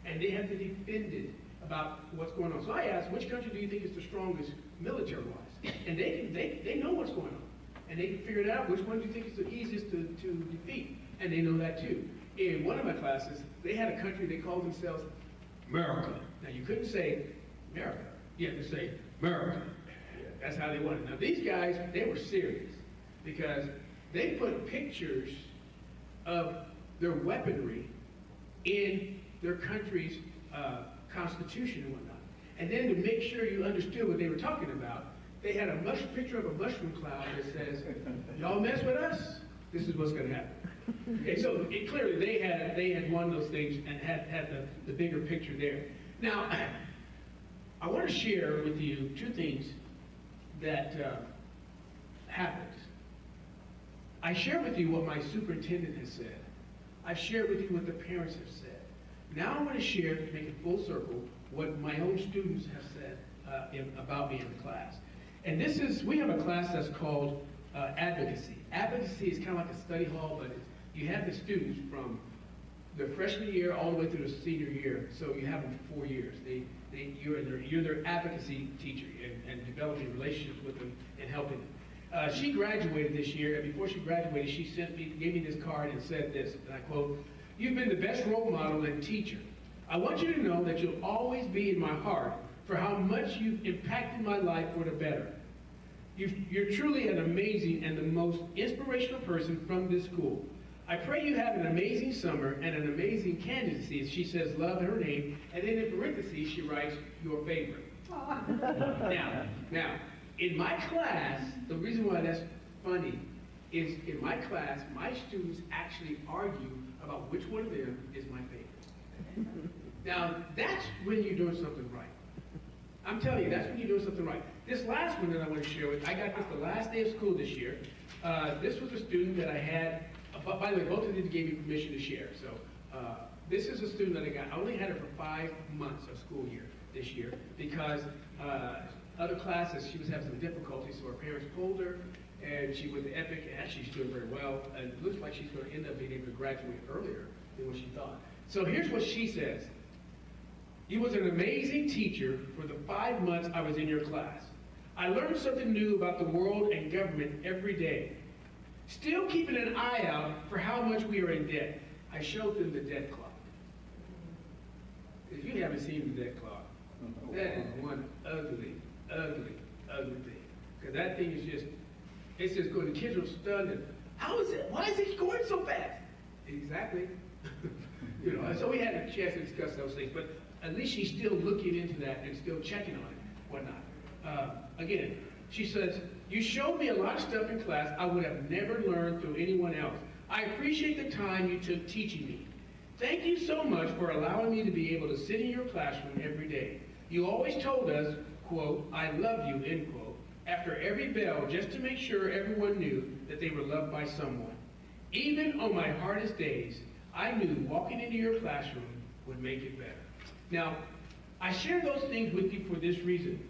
and they have to defend it about what's going on. So I asked, which country do you think is the strongest military-wise? And they know what's going on, and they can figure it out. Which one do you think is the easiest to defeat? And they know that too. In one of my classes, they had a country, they called themselves America. Now, you couldn't say America. You had to say America. That's how they wanted it. Now, these guys, they were serious, because they put pictures of their weaponry in their country's constitution and whatnot. And then to make sure you understood what they were talking about, they had a picture of a mushroom cloud that says, y'all mess with us, this is what's going to happen. Okay, so clearly they had won those things and had the bigger picture there. Now, I want to share with you 2 things that happened. I share with you what my superintendent has said. I've shared with you what the parents have said. Now I want to share, to make it full circle, what my own students have said about me in the class. And we have a class that's called advocacy. Advocacy is kind of like a study hall, but you have the students from their freshman year all the way through the senior year. So you have them for 4 years. You're their advocacy teacher and developing relationships with them and helping them. She graduated this year, and before she graduated, she gave me this card and said this, and I quote, "You've been the best role model and teacher. I want you to know that you'll always be in my heart for how much you've impacted my life for the better. You're truly an amazing and the most inspirational person from this school. I pray you have an amazing summer and an amazing candidacy." She says love in her name, and then in parentheses she writes, "your favorite." Now, in my class, the reason why that's funny is in my class, my students actually argue about which one of them is my favorite. Now, that's when you're doing something right. I'm telling you, that's when you're doing something right. This last one that I want to share with you, I got this the last day of school this year. This was a student that I had, by the way, both of them gave me permission to share. So this is a student that I only had her for 5 months of school year this year, because other classes, she was having some difficulty, so her parents pulled her, and she went to Epic, and actually she's doing very well, and it looks like she's going to end up being able to graduate earlier than what she thought. So here's what she says. You was an amazing teacher for the 5 months I was in your class. I learned something new about the world and government every day. Still keeping an eye out for how much we are in debt. I showed them the debt clock. If you haven't seen the debt clock, that is one ugly, ugly, ugly thing. Because that thing is just, it's just going, the kids are stunned. And, how is it? Why is it going so fast? Exactly. You know, so we had a chance to discuss those things, but at least she's still looking into that and still checking on it, whatnot. Again, she says, you showed me a lot of stuff in class I would have never learned through anyone else. I appreciate the time you took teaching me. Thank you so much for allowing me to be able to sit in your classroom every day. You always told us, quote, I love you, end quote, after every bell just to make sure everyone knew that they were loved by someone. Even on my hardest days, I knew walking into your classroom would make it better. Now, I share those things with you for this reason.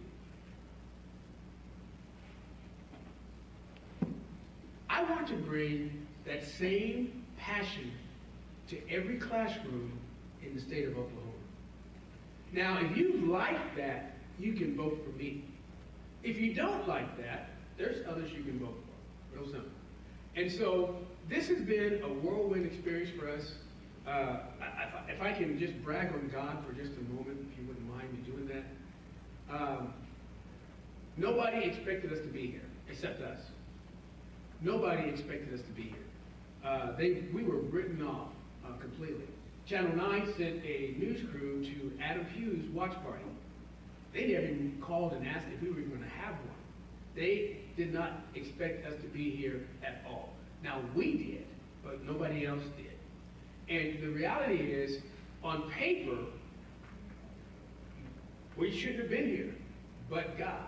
I want to bring that same passion to every classroom in the state of Oklahoma. Now, if you like that, you can vote for me. If you don't like that, there's others you can vote for. Real simple. And so, this has been a whirlwind experience for us. If I can just brag on God for just a moment, if you wouldn't mind me doing that. Nobody expected us to be here, except us. Nobody expected us to be here. We were written off completely. Channel 9 sent a news crew to Adam Hughes' watch party. They never even called and asked if we were even going to have one. They did not expect us to be here at all. Now, we did, but nobody else did. And the reality is, on paper, we shouldn't have been here, but God.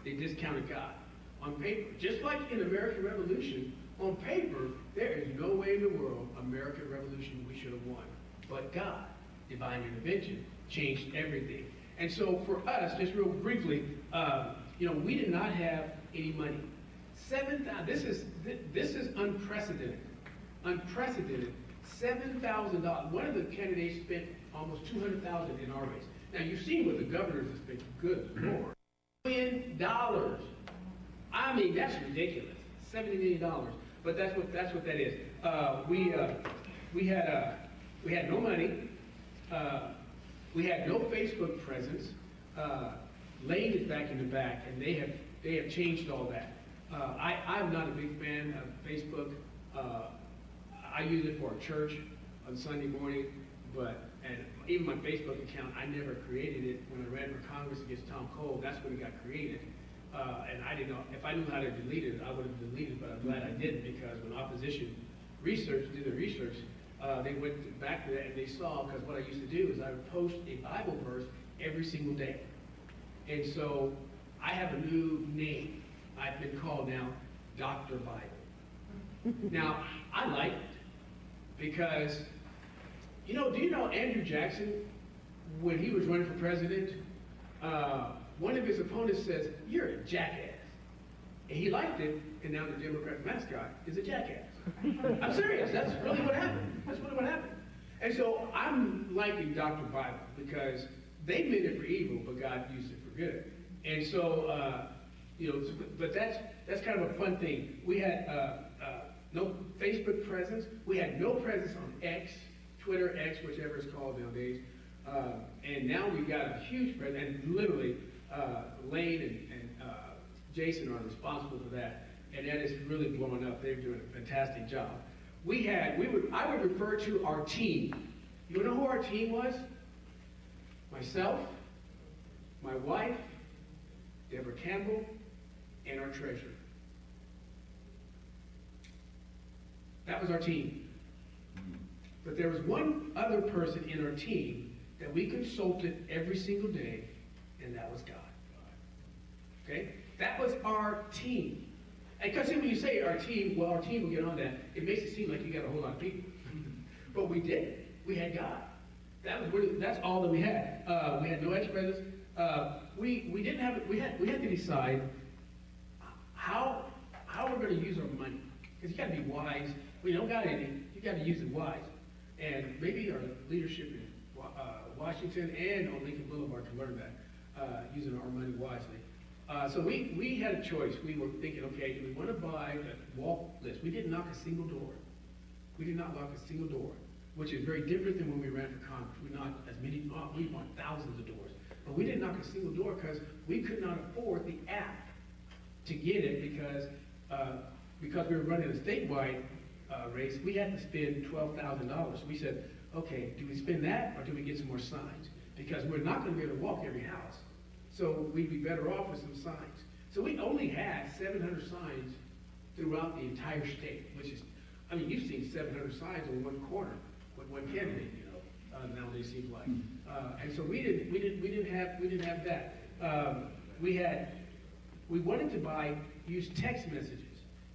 They discounted God. On paper, just like in American Revolution, on paper, there is no way in the world American Revolution we should have won. But God, divine intervention, changed everything. And so for us, just real briefly, we did not have any money. This is unprecedented. Unprecedented. $7,000. One of the candidates spent almost $200,000 in our race. Now you've seen what the governors have spent. Good Lord, $1 million. I mean, that's ridiculous. $70 million. But that's what that is. We had no money. We had no Facebook presence. Lane is back in the back, and they have changed all that. I'm not a big fan of Facebook. I use it for a church on Sunday morning, and even my Facebook account, I never created it. When I ran for Congress against Tom Cole, that's when it got created. And I didn't know, if I knew how to delete it, I would have deleted it, but I'm glad I didn't, because when opposition did the research, they went back to that and they saw, because what I used to do is I would post a Bible verse every single day. And so I have a new name. I've been called now Dr. Bible. Now, I like it because, do you know Andrew Jackson, when he was running for president, one of his opponents says, you're a jackass. And he liked it, and now the Democrat mascot is a jackass. I'm serious, that's really what happened. That's really what happened. And so I'm liking Dr. Bible because they meant it for evil, but God used it for good. And so, but that's kind of a fun thing. We had no Facebook presence. We had no presence on X, Twitter, X, whichever it's called nowadays. And now we've got a huge presence, and literally Lane and Jason are responsible for that, and that is really blowing up. They're doing a fantastic job. I would refer to our team. You know who our team was? Myself, my wife, Deborah Campbell, and our treasurer. That was our team. But there was one other person in our team that we consulted every single day, and that was God. Okay? That was our team. And because when you say our team will get on that, it makes it seem like you got a whole lot of people. But we didn't. We had God. That's all that we had. We had no X presence. We didn't have, we had to decide how we're gonna use our money. Because you gotta be wise. We don't got any, you gotta use it wise. And maybe our leadership in Washington and on Lincoln Boulevard can learn that, using our money wisely. So we had a choice. We were thinking, okay, do we want to buy a wall list? We didn't knock a single door. We did not knock a single door, which is very different than when we ran for Congress. We knocked as many, we want thousands of doors. But we didn't knock a single door because we could not afford the app to get it because we were running a statewide race. We had to spend $12,000. We said, okay, do we spend that or do we get some more signs? Because we're not going to be able to walk every house. So we'd be better off with some signs. So we only had 700 signs throughout the entire state, which is, I mean, you've seen 700 signs on one corner with one candidate, you know, nowadays seems like. And so we didn't have that. We wanted to use text messages.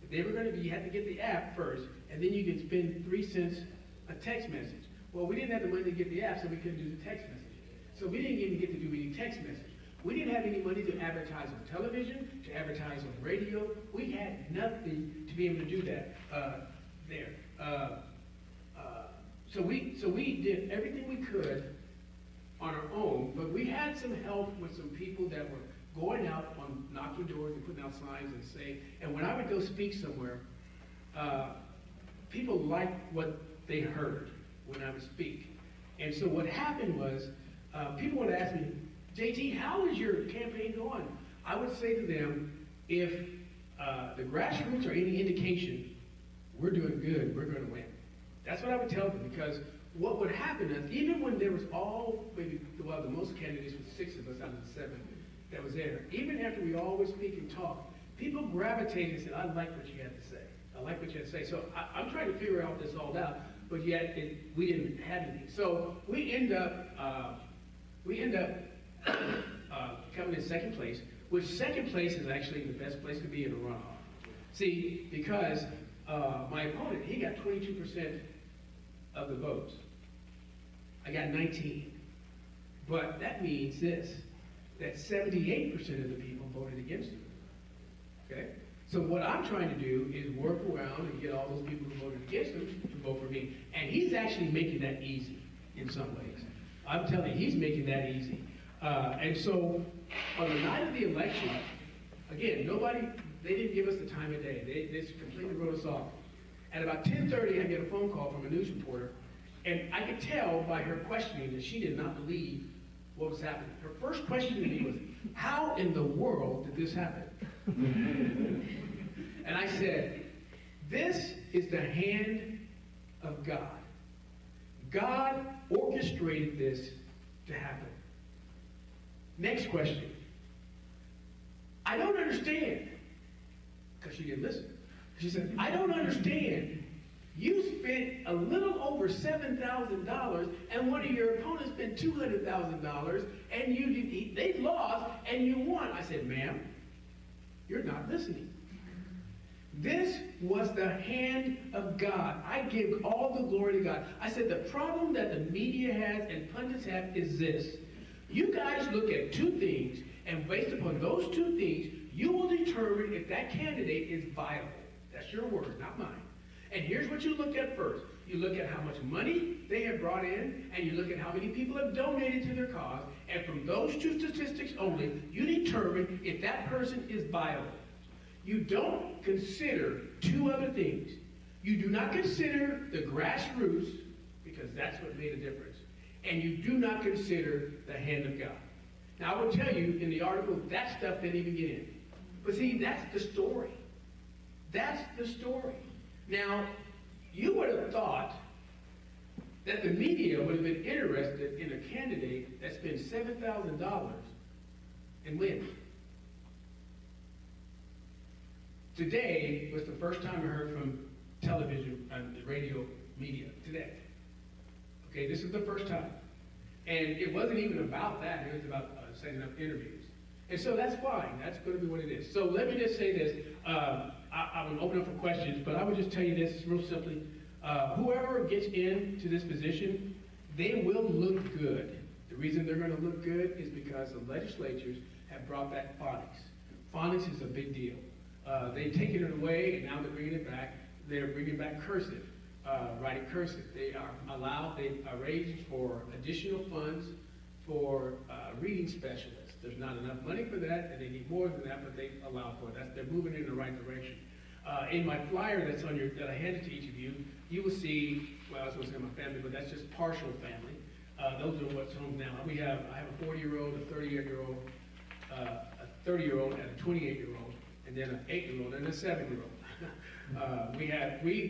If they were going to be, you had to get the app first, and then you could spend 3 cents a text message. Well, we didn't have the money to get the app, so we couldn't do the text message. So we didn't even get to do any text message. We didn't have any money to advertise on television, to advertise on radio. We had nothing to be able to do that there. So we did everything we could on our own, but we had some help with some people that were going out on knocking doors and putting out signs and saying, and when I would go speak somewhere, people liked what they heard when I would speak. And so what happened was, people would ask me, JT, how is your campaign going? I would say to them, if the grassroots are any indication, we're doing good, we're going to win. That's what I would tell them, because what would happen is, even when there was the most candidates was 6 of us out of the 7 that was there, even after we all would speak and talk, people gravitated and said, I like what you had to say. I like what you had to say. So I'm trying to figure out this all out, but yet we didn't have anything. So we end up coming in second place, which second place is actually the best place to be in a runoff. See, because my opponent, he got 22% of the votes. I got 19. But that means this, that 78% of the people voted against him. Okay? So what I'm trying to do is work around and get all those people who voted against him to vote for me. And he's actually making that easy in some ways. I'm telling you, he's making that easy. And so on the night of the election, again, they didn't give us the time of day. They just completely wrote us off. At about 10:30, I get a phone call from a news reporter, and I could tell by her questioning that she did not believe what was happening. Her first question to me was, how in the world did this happen? And I said, this is the hand of God. God orchestrated this to happen. Next question. I don't understand. Because she didn't listen. She said, I don't understand. You spent a little over $7,000, and one of your opponents spent $200,000, and they lost, and you won. I said, ma'am, you're not listening. This was the hand of God. I give all the glory to God. I said, the problem that the media has and pundits have is this. You guys look at 2 things, and based upon those 2 things, you will determine if that candidate is viable. That's your word, not mine. And here's what you look at first. You look at how much money they have brought in, and you look at how many people have donated to their cause, and from those 2 statistics only, you determine if that person is viable. You don't consider 2 other things. You do not consider the grassroots, because that's what made a difference. And you do not consider the hand of God. Now, I will tell you, in the article, that stuff didn't even get in. But see, that's the story. That's the story. Now, you would have thought that the media would have been interested in a candidate that spends $7,000 and wins. Today was the first time I heard from television and the radio media today. Okay, this is the first time. And it wasn't even about that. It was about setting up interviews. And so that's fine. That's going to be what it is. So let me just say this. I will open up for questions, but I would just tell you this real simply. Whoever gets into this position, they will look good. The reason they're gonna look good is because the legislatures have brought back phonics. Phonics is a big deal. They've taken it away and now they're bringing it back. They're bringing back cursive, writing cursive. They've arranged for additional funds for reading specialists. There's not enough money for that, and they need more than that, but they allow for it. They're moving in the right direction. In my flyer that I handed to each of you, you will see, well, I was going to say my family, but that's just partial family. Those are what's home now. I have a 40-year-old, a 38-year-old, a 30-year-old, and a 28-year-old, and then an 8-year-old and a 7-year-old.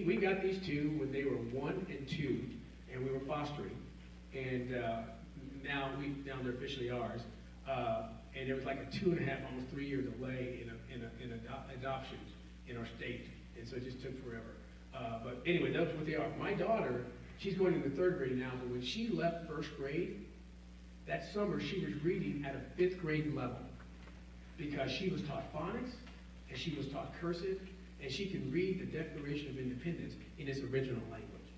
We got these two when they were 1 and 2, and we were fostering, and now they're officially ours. And there was like a 2.5, almost 3-year delay in adoptions in our state, and so it just took forever. But anyway, that's what they are. My daughter, she's going into 3rd grade now, but when she left 1st grade, that summer she was reading at a 5th grade level because she was taught phonics and she was taught cursive and she can read the Declaration of Independence in its original language.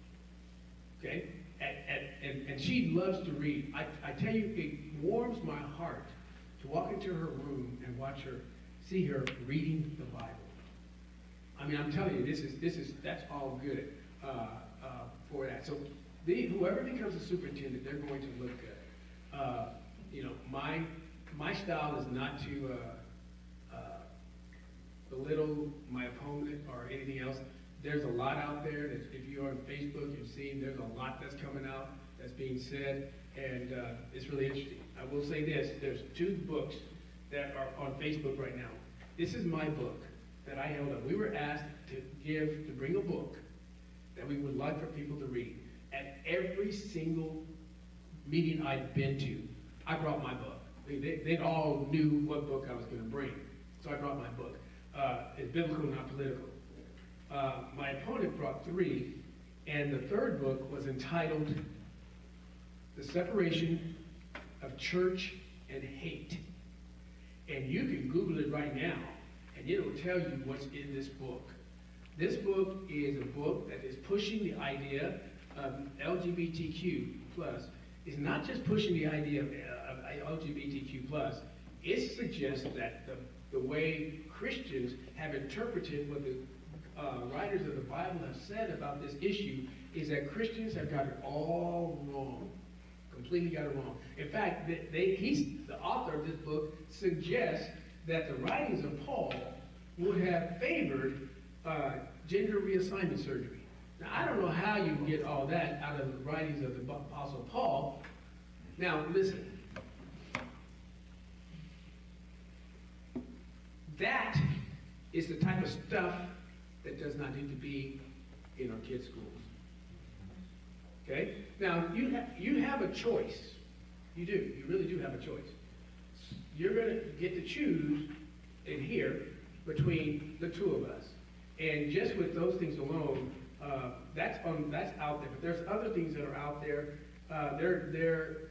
Okay? And she loves to read. I tell you, it warms my heart to walk into her room and watch her, see her reading the Bible. I mean, I'm telling you, that's all good for that. So whoever becomes a superintendent, they're going to look good. My style is not to belittle my opponent or anything else. There's a lot out there that if you're on Facebook, you've seen there's a lot that's coming out that's being said, and it's really interesting. I will say this, there's 2 books that are on Facebook right now. This is my book that I held up. We were asked to bring a book that we would like for people to read. At every single meeting I'd been to, I brought my book. They all knew what book I was going to bring, so I brought my book. It's biblical, not political. My opponent brought 3, and the 3rd book was entitled The Separation of Church and Hate. And you can Google it right now, and it will tell you what's in this book. This book is a book that is pushing the idea of LGBTQ+. It's not just pushing the idea of LGBTQ+. It suggests that the way Christians have interpreted what the writers of the Bible have said about this issue is that Christians have got it all wrong. Completely got it wrong. In fact, the author of this book suggests that the writings of Paul would have favored gender reassignment surgery. Now, I don't know how you can get all that out of the writings of the Apostle Paul. Now, listen. That is the type of stuff that does not need to be in our kids' schools. Okay? Now, you have a choice. You do. You really do have a choice. You're going to get to choose in here between the 2 of us. And just with those things alone, that's out there. But there's other things that are out there. They're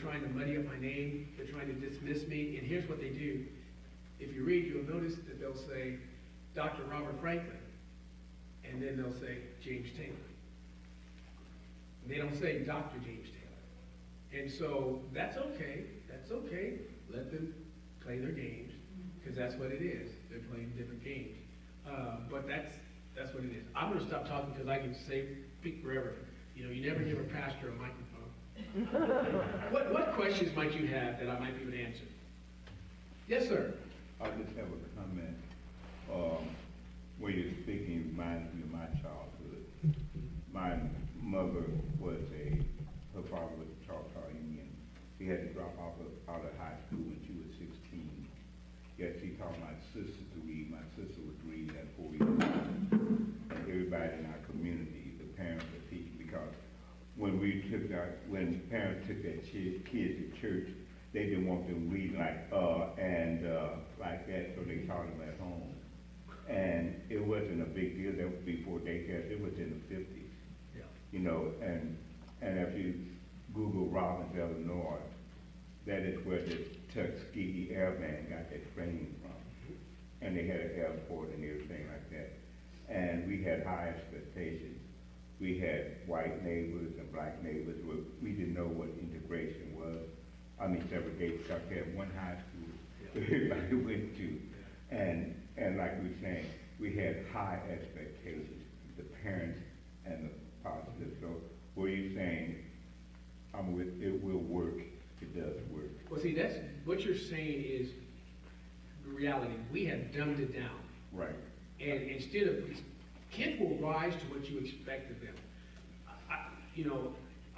trying to muddy up my name. They're trying to dismiss me. And here's what they do. If you read, you'll notice that they'll say Dr. Robert Franklin, and then they'll say James Taylor. And they don't say Dr. James Taylor. And so that's okay. That's okay. Let them play their games, because that's what it is. They're playing different games. But that's what it is. I'm going to stop talking because I can speak forever. You never give a pastor a microphone. What questions might you have that I might be able to answer? Yes, sir. I just have a comment. When you're speaking, it reminds me of my childhood. My mother her father was a Choctaw Indian. He had to drop out of high school when she was 16. Yet she taught my sister to read. My sister was reading at 4 years old. And everybody in our community, the parents were teaching, because when parents took their kids to church, they didn't want them reading like like that, so they taught them at home. And it wasn't a big deal. That was before daycare. It was in the 50s. Yeah. And if you Google Robbins, Illinois, that is where the Tuskegee Airmen got their training from. And they had an airport and everything like that. And we had high expectations we had white neighbors and black neighbors, we didn't know what integration was. I mean, segregation, because we had one high school everybody went to. And like we were saying, we had high expectations, the parents and the positive. So what you're saying, it will work, it does work. Well, see, that's, what you're saying is the reality. We have dumbed it down. Right. And instead of, kids will rise to what you expect of them.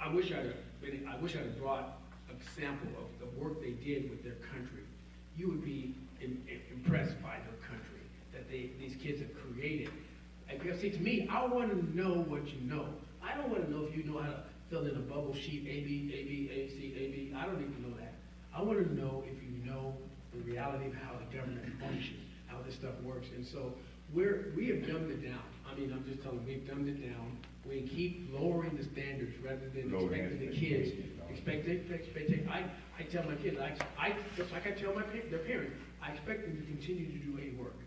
I wish I'd have brought a sample of the work they did with their country. You would be impressed by their country that these kids have created. And because, see, to me, I want to know what you know. I don't want to know if you know how to fill in a bubble sheet, A, B, A, B, A, C, A, B. I don't even know that. I want to know if you know the reality of how the government functions, how this stuff works. And so we have dumbed it down. I mean, I'm just telling you, we've dumbed it down. We keep lowering the standards rather than expecting the kids. I tell my kids, just like I tell their parents, I expect them to continue to do A work.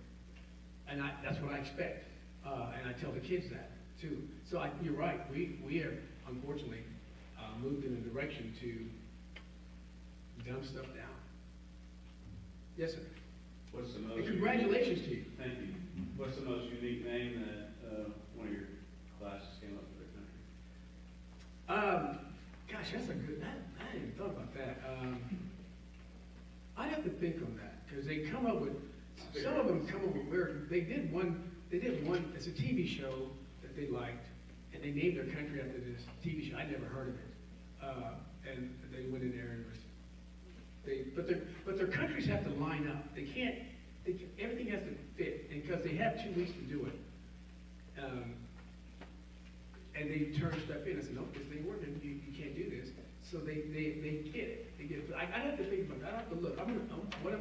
And that's what I expect. And I tell the kids that too. So you're right, we have unfortunately moved in a direction to dumb stuff down. Yes, sir. What's the most? And congratulations to you. Thank you. What's the most unique name that one of your classes came up with their country? Gosh, that's a good, I hadn't even thought about that. I'd have to think on that, because they come up with, some of them come up with weird, they did one, it's a TV show that they liked, and they named their country after this TV show. I'd never heard of it. And they went in there and but their countries have to line up. They can't, everything has to fit, and because they have 2 weeks to do it. And they turn stuff in. I said, no, this ain't working. You can't do this. So they get it. They get it. I have to think about that. I have to look. What I'm going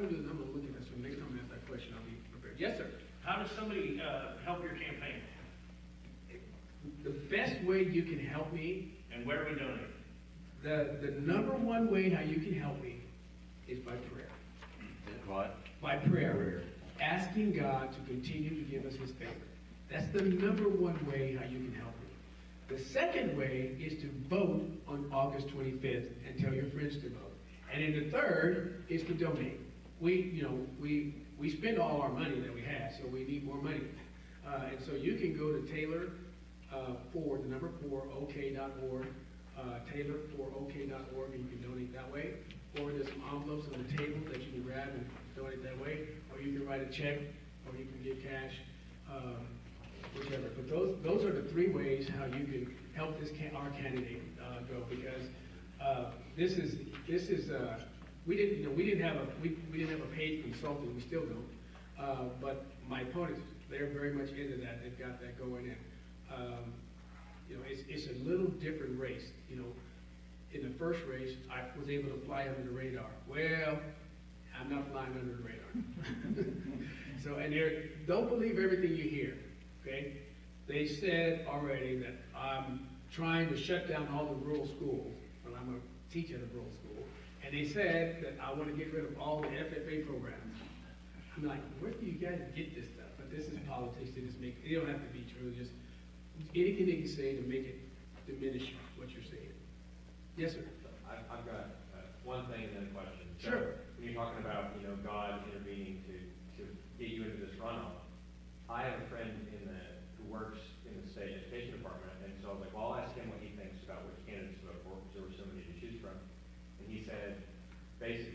to do is I'm going to look at this. So next time I ask that question, I'll be prepared. Yes, sir. How does somebody help your campaign? The best way you can help me, And where do we donate? the number one way how you can help me is by prayer. What? By prayer. Asking God to continue to give us his favor. That's the number one way how you can help me. The second way is to vote on August 25th and tell your friends to vote. And then the third is to donate. We spend all our money that we have, so we need more money. And so you can go to Taylor for the number 4 OK.org, Taylor4OK.org, and you can donate that way. Or there's some envelopes on the table that you can grab and donate that way. Or you can write a check, or you can give cash. Whichever. But those are the 3 ways how you can help our candidate go, because this is we didn't have a paid consultant. We still don't. But my opponents, they're very much into that. They've got that going in. It's a little different race. In the first race, I was able to fly under the radar. Well, I'm not flying under the radar. So, and don't believe everything you hear. Okay? They said already that I'm trying to shut down all the rural schools. Well, I'm a teacher at a rural school. And they said that I want to get rid of all the FFA programs. I'm like, where do you guys get this stuff? But this is politics. It don't have to be true. Just anything they can say to make it diminish what you're saying. Yes, sir. I've got one thing and then a question. Sure. So, when you're talking about, God intervening to get you into this runoff, I have a friend who works in the state education department, and so I was like, well, I'll ask him what he thinks about which candidates to vote for, because there were so many to choose from. And he said, okay,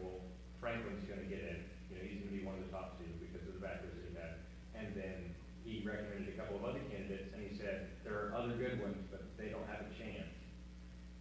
well, Franklin's going to get in. He's going to be one of the top 2 because of the background that he had. And then he recommended a couple of other candidates, and he said, there are other good ones, but they don't have a chance.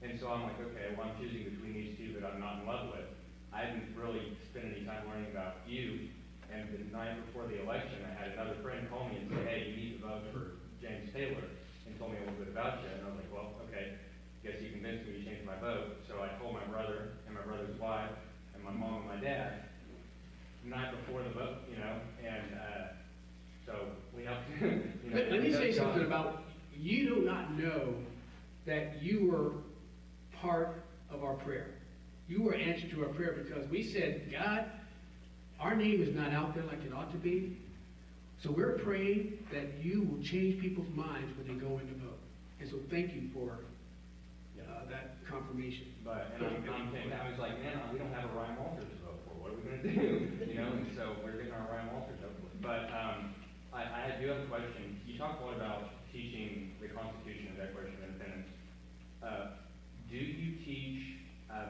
And so I'm like, okay, well, I'm choosing between these 2 that I'm not in love with. I didn't really spend any time learning about you. And the night before the election, I had another friend call me and say, hey, you need to vote for James Taylor, and told me a little bit about you. And I was like, well, okay, guess you convinced me to change my vote. So I told my brother and my brother's wife and my mom and my dad the night before the vote, and so we helped. Let me say something about, you do not know that you were part of our prayer. You were answered to our prayer because we said, God, our name is not out there like it ought to be. So we're praying that you will change people's minds when they go in to vote. And so thank you for that confirmation. But, and I'm thinking, I was like, man, we don't have a Ryan Walters to vote for, what are we gonna do? You know, and so we're getting our Ryan Walters hopefully. But, I do have a question. You talked a lot about teaching the Constitution and Declaration of Independence. Do you teach,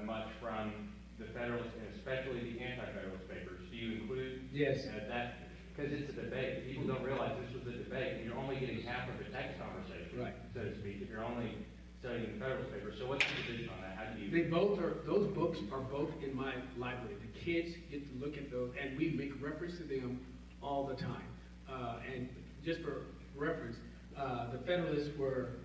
much from the Federalist, and especially the anti-Federalist papers? Do you include? Yes. That, because it's a debate. People don't realize this was a debate, and you're only getting half of the text conversation. Right. So to speak, if you're only studying the Federalist papers. So what's your position on that? How do you? They both are, those books are both in my library. The kids get to look at those, and we make reference to them all the time. And just for reference, the Federalists were,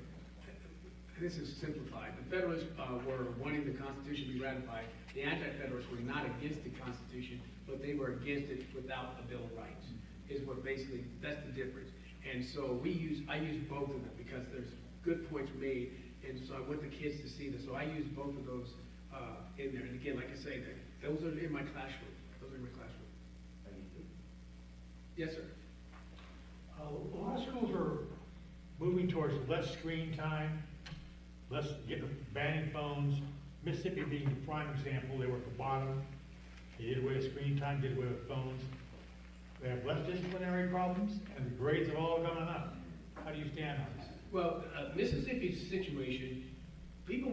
this is simplified, the Federalists were wanting the Constitution to be ratified. The Anti-Federalists were not against the Constitution, but they were against it without a Bill of Rights, is what basically, that's the difference. And so I use both of them because there's good points made, and so I want the kids to see this. So I use both of those in there. And again, like I say, those are in my classroom. Those are in my classroom. Yes, sir. A lot of schools are moving towards less screen time, banning phones. Mississippi being the prime example, they were at the bottom. They did away with screen time, did away with phones. They have less disciplinary problems, and the grades have all gone up. How do you stand on this? Well, Mississippi's situation, people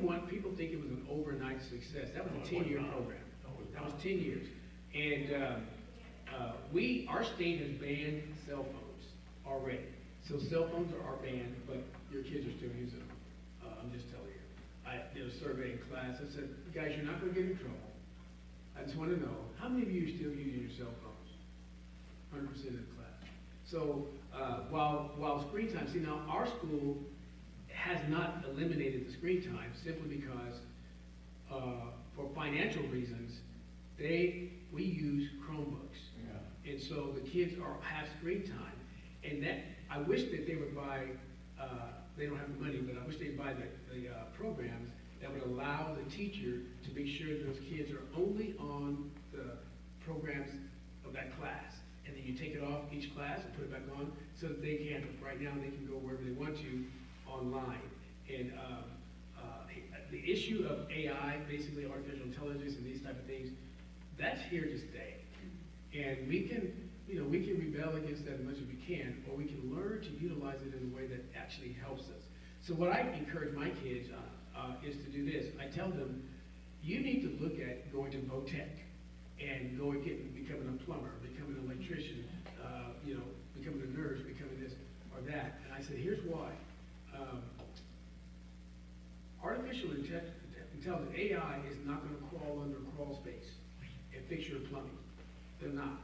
think it was an overnight success. That was a 10-year program. That was 10 years. And our state has banned cell phones already. So cell phones are banned, but your kids are still using them. I'm just telling you. I did a survey in class. I said, guys, you're not going to get in trouble. I just want to know, how many of you are still using your cell phones? 100% of the class. So while screen time, see now our school has not eliminated the screen time simply because for financial reasons, we use Chromebooks. Yeah. And so the kids have screen time. And that, I wish that they would buy, they don't have the money, but I wish they'd buy the programs that would allow the teacher to make sure those kids are only on the programs of that class. And then you take it off each class and put it back on so that they can, right now, they can go wherever they want to online. And the issue of AI, basically artificial intelligence and these type of things, that's here to stay. And we can rebel against that as much as we can, or we can learn to utilize it in a way that actually helps us. So what I encourage my kids is to do this. I tell them, you need to look at going to VOTEC and becoming a plumber, becoming an electrician, becoming a nurse, becoming this or that. And I said, here's why. Artificial intelligence, AI, is not going to crawl under crawl space and fix your plumbing. They're not.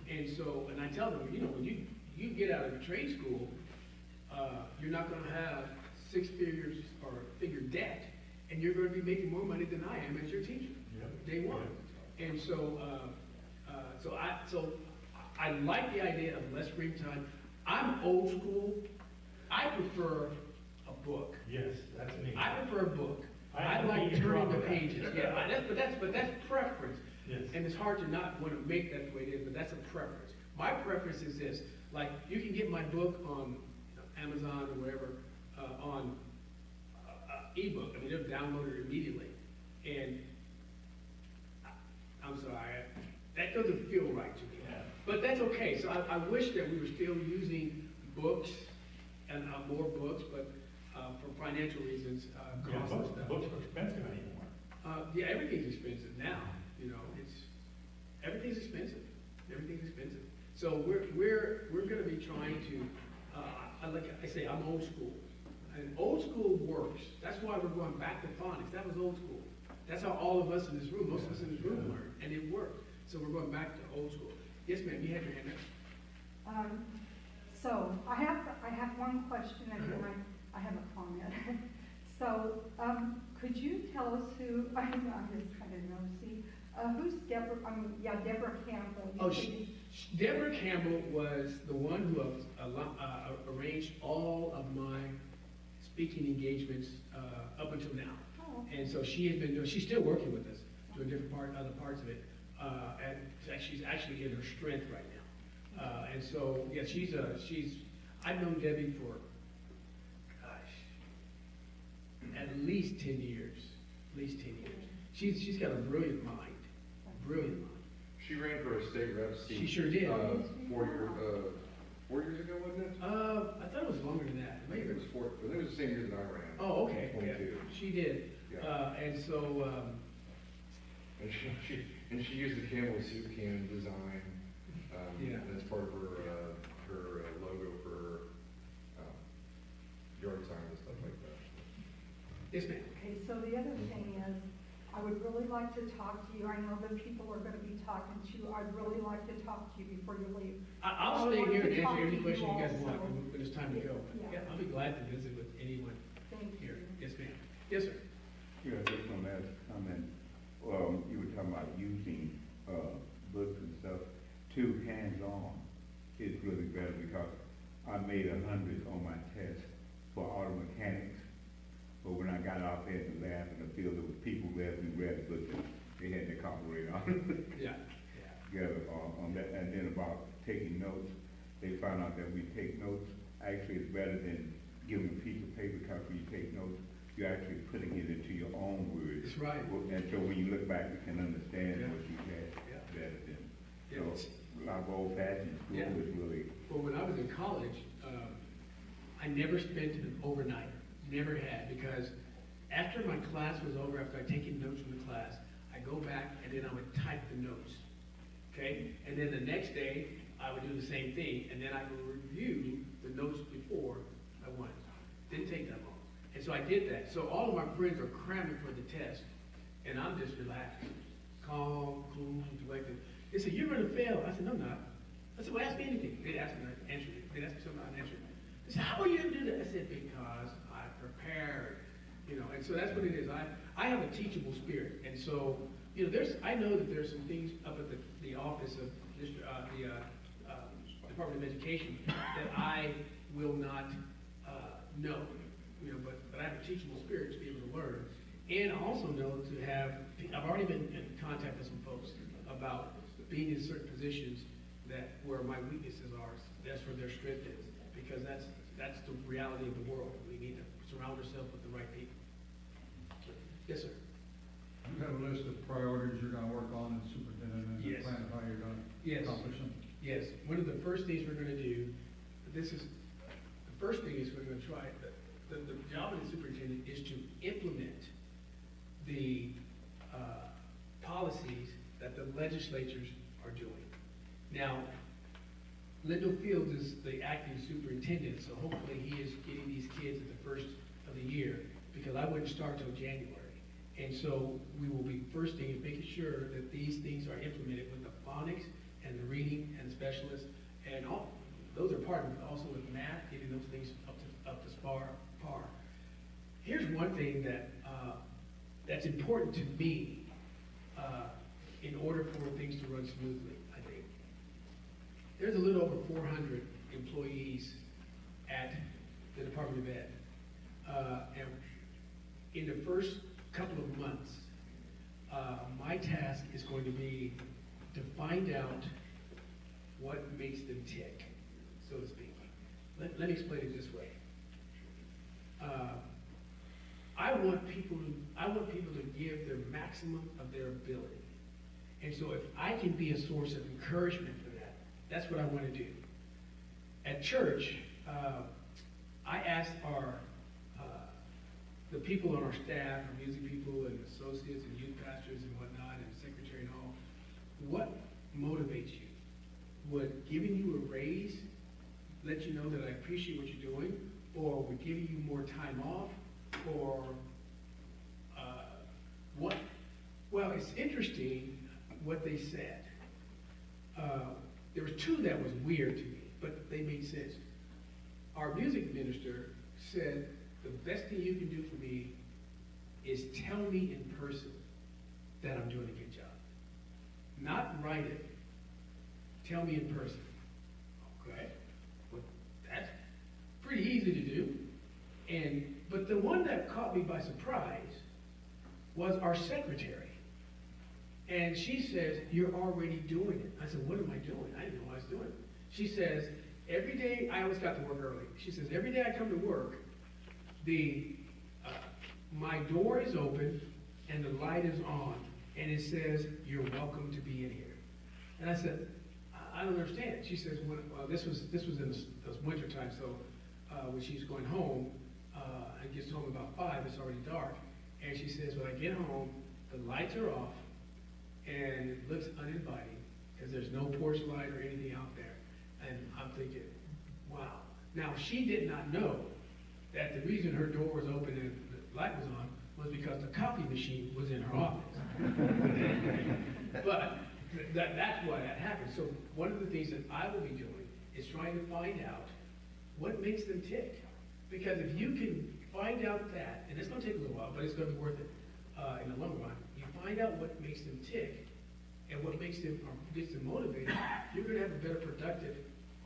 And so, and I tell them, when you get out of trade school, you're not going to have six figures or figure debt, and you're going to be making more money than I am as your teacher. Yep. Day one. Yep. And so, I like the idea of less screen time. I'm old school. I prefer a book. Yes, that's me. I prefer a book. I like turning the pages. Yeah, but that's preference. Yes. And it's hard to not want to make that the way it is, but that's a preference. My preference is this: like you can get my book on Amazon or wherever on ebook. I mean, they'll download it immediately. And I'm sorry, that doesn't feel right to me. Yeah. But that's okay. So I wish that we were still using books and more books, but for financial reasons, cost and stuff. Books are expensive anymore. Yeah, everything's expensive now. Everything's expensive. Everything's expensive. So we're going to be trying to, like I say, I'm old school. And old school works. That's why we're going back to phonics. That was old school. That's how all of us in this room, most of us in this room learned, and it worked. So we're going back to old school. Yes, ma'am, you have your hand up. So I have one question and then I have a comment. So could you tell us who, I'm just kind of nosy, who's Deborah, Deborah Campbell? Deborah Campbell was the one who arranged all of my speaking engagements up until now. Oh. And so she's still working with us, doing other parts of it. And she's actually in her strength right now. And so, yeah, I've known Debbie for, gosh, at least 10 years, at least 10 years. She's got a brilliant mind, brilliant mind. She ran for a state rep seat. She sure did. 4 years ago, wasn't it? I thought it was longer than that. Maybe it was 4, but it was the same year that I ran. Oh, okay, yeah, 22. she did. Yeah. And so, And she used the Campbell soup can design, Yeah. as part of her logo for her yard sign and stuff like that. yes, ma'am. Okay, so the other thing is, I would really like to talk to you. I know that people are gonna be talking to you. I'd really like to talk to you before you leave. I'll I stay would here like and to talk answer any to question you guys also. want when it's time to go. Yeah. Yeah, I'll be glad to visit with anyone Thank here. you. Yes, ma'am. Yes, sir. Yeah, just one last comment. You were talking about using, books and stuff too hands-on is really better because I made 100 on my test for auto mechanics. But when I got out there in the lab in the field, there was people there who read the book and they had to cooperate on it. Yeah, Together on that, and then about taking notes, they found out that we take notes, actually it's better than giving a piece of paper, because when you take notes, you're actually putting it into your own words. That's right. And so when you look back, you can understand Yeah. what you had Yeah. better than. Yeah. So, a lot of old-fashioned school Yeah. is really, Well, when I was in college, I never spent an overnight, never had, because after my class was over, after I'd taken notes from the class, I go back and then I would type the notes, okay? And then the next day, I would do the same thing, and then I would review the notes before I went. Didn't take that long. And so I did that. So all of my friends are cramming for the test, and I'm just relaxed, calm, cool, collected. They said, "You're gonna fail." I said, "No, I'm not." I said, "Well, ask me anything." They'd ask me, I answered it. They'd ask me something, I'd answer it. They said, "How are you able to do that?" I said, "Because I prepared." You know, and so that's what it is. I have a teachable spirit, and so, you know, I know that there's some things up at the office of the Department of Education that I will not know, you know, but I have a teachable spirit to be able to learn, and I also know to have. I've already been in contact with some folks about being in certain positions where my weaknesses are. That's where their strength is, because that's the reality of the world. We need to surround ourselves with the right people. Yes, sir. You have a list of priorities you're gonna work on as superintendent, and Yes. a plan of how you're gonna Yes. accomplish them? Yes, one of the first things we're gonna do, the first thing is we're gonna try, the job of the superintendent is to implement the policies that the legislatures are doing. Now, Lyndall Fields is the acting superintendent, so hopefully he is getting these kids at the first of the year, because I wouldn't start till January. And so we will be, first thing is making sure that these things are implemented with the phonics and the reading and the specialists, and all, those are part of it, also with math, getting those things up to par. Here's one thing that's important to me, in order for things to run smoothly, I think. There's a little over 400 employees at the Department of Ed. And in the first couple of months, my task is going to be to find out what makes them tick, so to speak. Let me explain it this way. I want people to give their maximum of their ability. And so if I can be a source of encouragement for that, that's what I want to do. At church, I asked the people on our staff, our music people and associates and youth pastors and whatnot, and secretary and all, what motivates you? Would giving you a raise let you know that I appreciate what you're doing? Or would giving you more time off? Or what? Well, it's interesting what they said. There was two that was weird to me, but they made sense. Our music minister said, the best thing you can do for me is tell me in person that I'm doing a good job. Not write it. Tell me in person. Okay. Well, that's pretty easy to do. But the one that caught me by surprise was our secretary. And she says, "You're already doing it." I said, "What am I doing?" I didn't know what I was doing. She says, every day, I always got to work early. She says, every day I come to work, my door is open and the light is on, and it says, you're welcome to be in here. And I said, I don't understand. She says, well, this was in the winter time, so when she's going home, and gets home about 5, it's already dark. And she says, when I get home, the lights are off, and it looks uninviting, because there's no porch light or anything out there. And I'm thinking, wow. Now, she did not know that the reason her door was open and the light was on was because the copy machine was in her office. But that's why that happened. So one of the things that I will be doing is trying to find out what makes them tick. Because if you can find out that, and it's going to take a little while, but it's going to be worth it in the long run. You find out what makes them tick and what makes them, or gets them motivated, you're going to have a better productive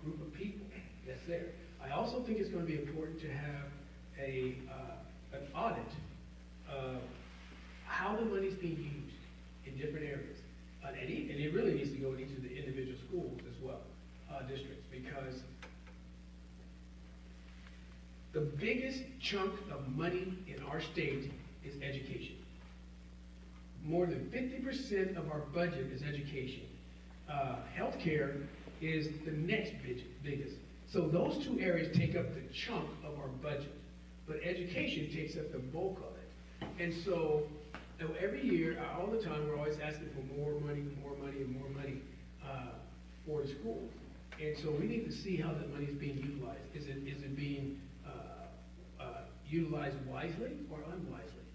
group of people that's there. I also think it's going to be important to have an audit of how the money's being used in different areas. And it really needs to go in each of the individual schools as well, districts, because the biggest chunk of money in our state is education. More than 50% of our budget is education. Healthcare is the next biggest. So those two areas take up the chunk of our budget, but education takes up the bulk of it. And so every year, all the time, we're always asking for more money, and more money for the schools. And so we need to see how that money is being utilized. Is it being utilized wisely or unwisely?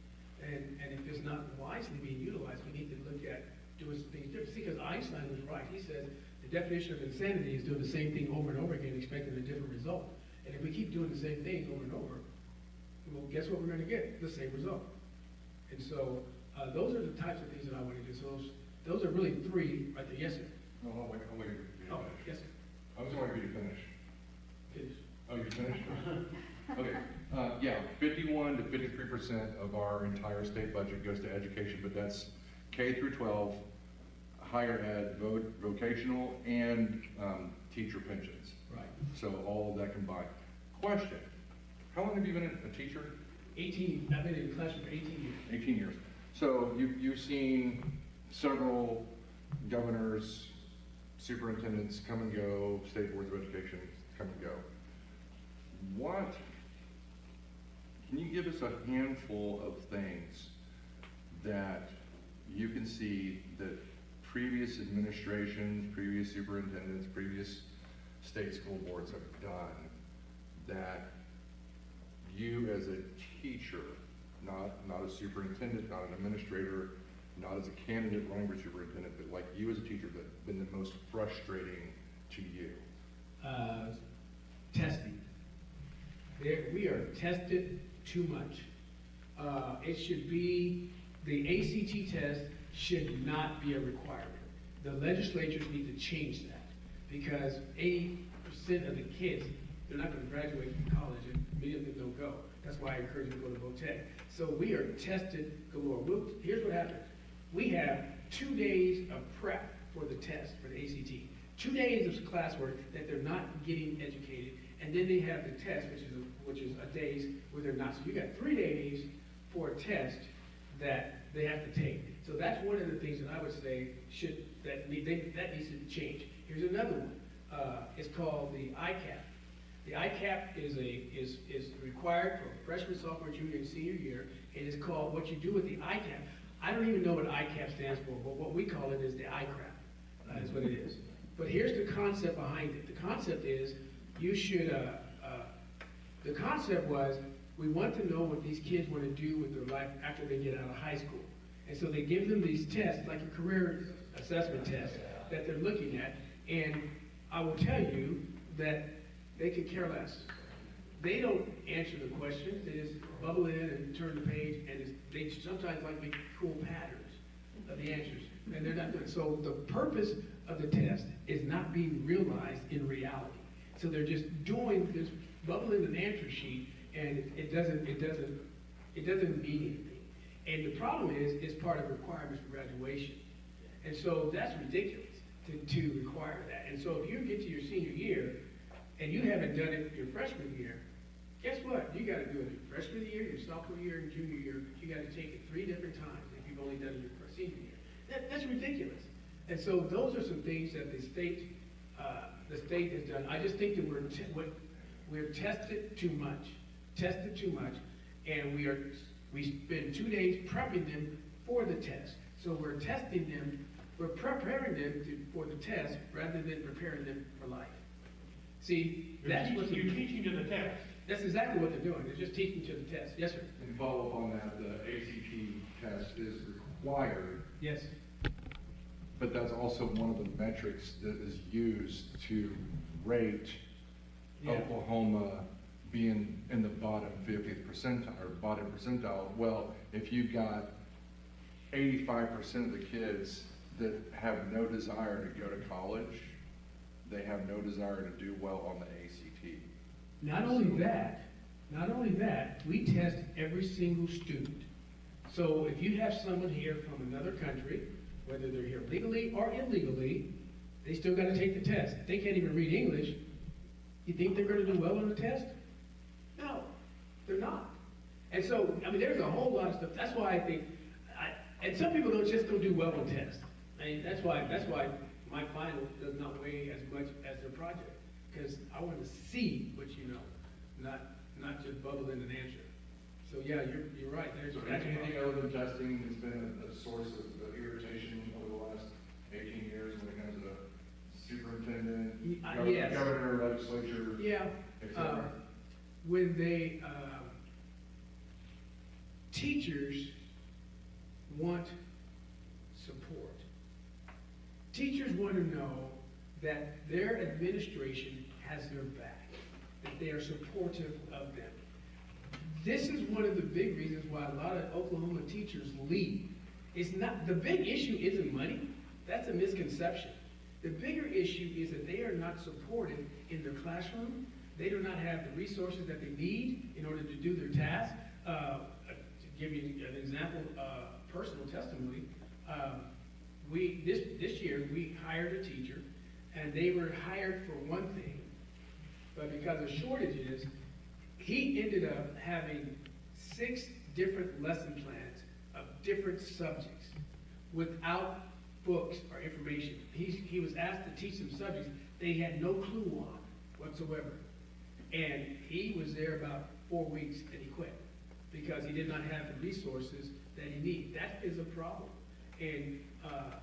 And if it's not wisely being utilized, we need to look at doing some things different. See, because Einstein was right. He said the definition of insanity is doing the same thing over and over again, expecting a different result. And if we keep doing the same thing over and over, well, guess what we're going to get? The same result. And so those are the types of things that I want to do. So those are really three right there. Yes, sir. No, I'll wait for you to Oh, finish. yes, sir. I was waiting for you to finish. Finish. Oh, you finished? Okay, yeah, 51 to 53% of our entire state budget goes to education, but that's K through 12, higher ed, vocational, and teacher pensions. Right. So all of that combined. Question, how long have you been a teacher? 18, I've been in the classroom for 18 years. 18 years. So you've seen several governors, superintendents come and go, state boards of education come and go. Can you give us a handful of things that you can see that previous administrations, previous superintendents, previous state school boards have done that you as a teacher, not a superintendent, not an administrator, not as a candidate running for superintendent, but like you as a teacher, that have been the most frustrating to you? Testing. We are tested too much. It should be, the ACT test should not be a requirement. The legislatures need to change that, because 80% of the kids, they're not going to graduate from college, and many of them don't go. That's why I encourage them to go to VOTEC. So we are tested galore. Here's what happens. We have 2 days of prep for the test, for the ACT. 2 days of classwork that they're not getting educated, and then they have the test, which is a days where they're not. So you got 3 days for a test that they have to take. So that's one of the things that I would say that needs to change. Here's another one. It's called the ICAP. The ICAP is required for freshman, sophomore, junior, and senior year. It is called what you do with the ICAP. I don't even know what ICAP stands for, but what we call it is the ICRAP. Is what it is. But here's the concept behind it. The concept is you should. The concept was we want to know what these kids want to do with their life after they get out of high school, and so they give them these tests, like a career assessment test, that they're looking at. And I will tell you that they could care less. They don't answer the questions. They just bubble in and turn the page, and they sometimes like make cool patterns of the answers, and they're not doing it. So the purpose of the test is not being realized in reality. So they're just doing this, bubbling an answer sheet, and it doesn't mean anything. And the problem is, it's part of requirements for graduation. And so that's ridiculous. to require that. And so if you get to your senior year and you haven't done it your freshman year, guess what? You gotta do it your freshman year, your sophomore year, and junior year. You gotta take it 3 different times if you've only done it your senior year. That's ridiculous. And so those are some things that the state has done. I just think that we're tested too much, and we spend 2 days prepping them for the test. So we're testing them, we're preparing them for the test rather than preparing them for life. See, You're teaching to the test. That's exactly what they're doing. They're just teaching to the test. Yes, sir. And follow up on that, the ACT test is required, Yes. but that's also one of the metrics that is used to rate Yeah. Oklahoma being in the bottom 50th percentile, or bottom percentile. Well, if you've got 85% of the kids that have no desire to go to college, they have no desire to do well on the ACT. Not only that, we test every single student. So if you have someone here from another country, whether they're here legally or illegally, they still gotta take the test. If they can't even read English, you think they're gonna do well on the test? No, they're not. And so, I mean, there's a whole lot of stuff. That's why I think, and some people don't do well on tests. I mean, that's why my final does not weigh as much as their project. Because I want to see what you know, not just bubble in an answer. So yeah, you're right. So anything other than testing has been a source of irritation over the last 18 years when it comes to superintendent, yes. governor, legislature, Yeah. etc.? When teachers want support. Teachers want to know that their administration has their back, that they are supportive of them. This is one of the big reasons why a lot of Oklahoma teachers leave. It's not, the big issue isn't money. That's a misconception. The bigger issue is that they are not supported in their classroom. They do not have the resources that they need in order to do their task. To give you an example, personal testimony, this year we hired a teacher, and they were hired for one thing, but because of shortages, he ended up having 6 different lesson plans of different subjects without books or information. He was asked to teach some subjects they had no clue on whatsoever. And he was there about 4 weeks and he quit because he did not have the resources that he needed. That is a problem. And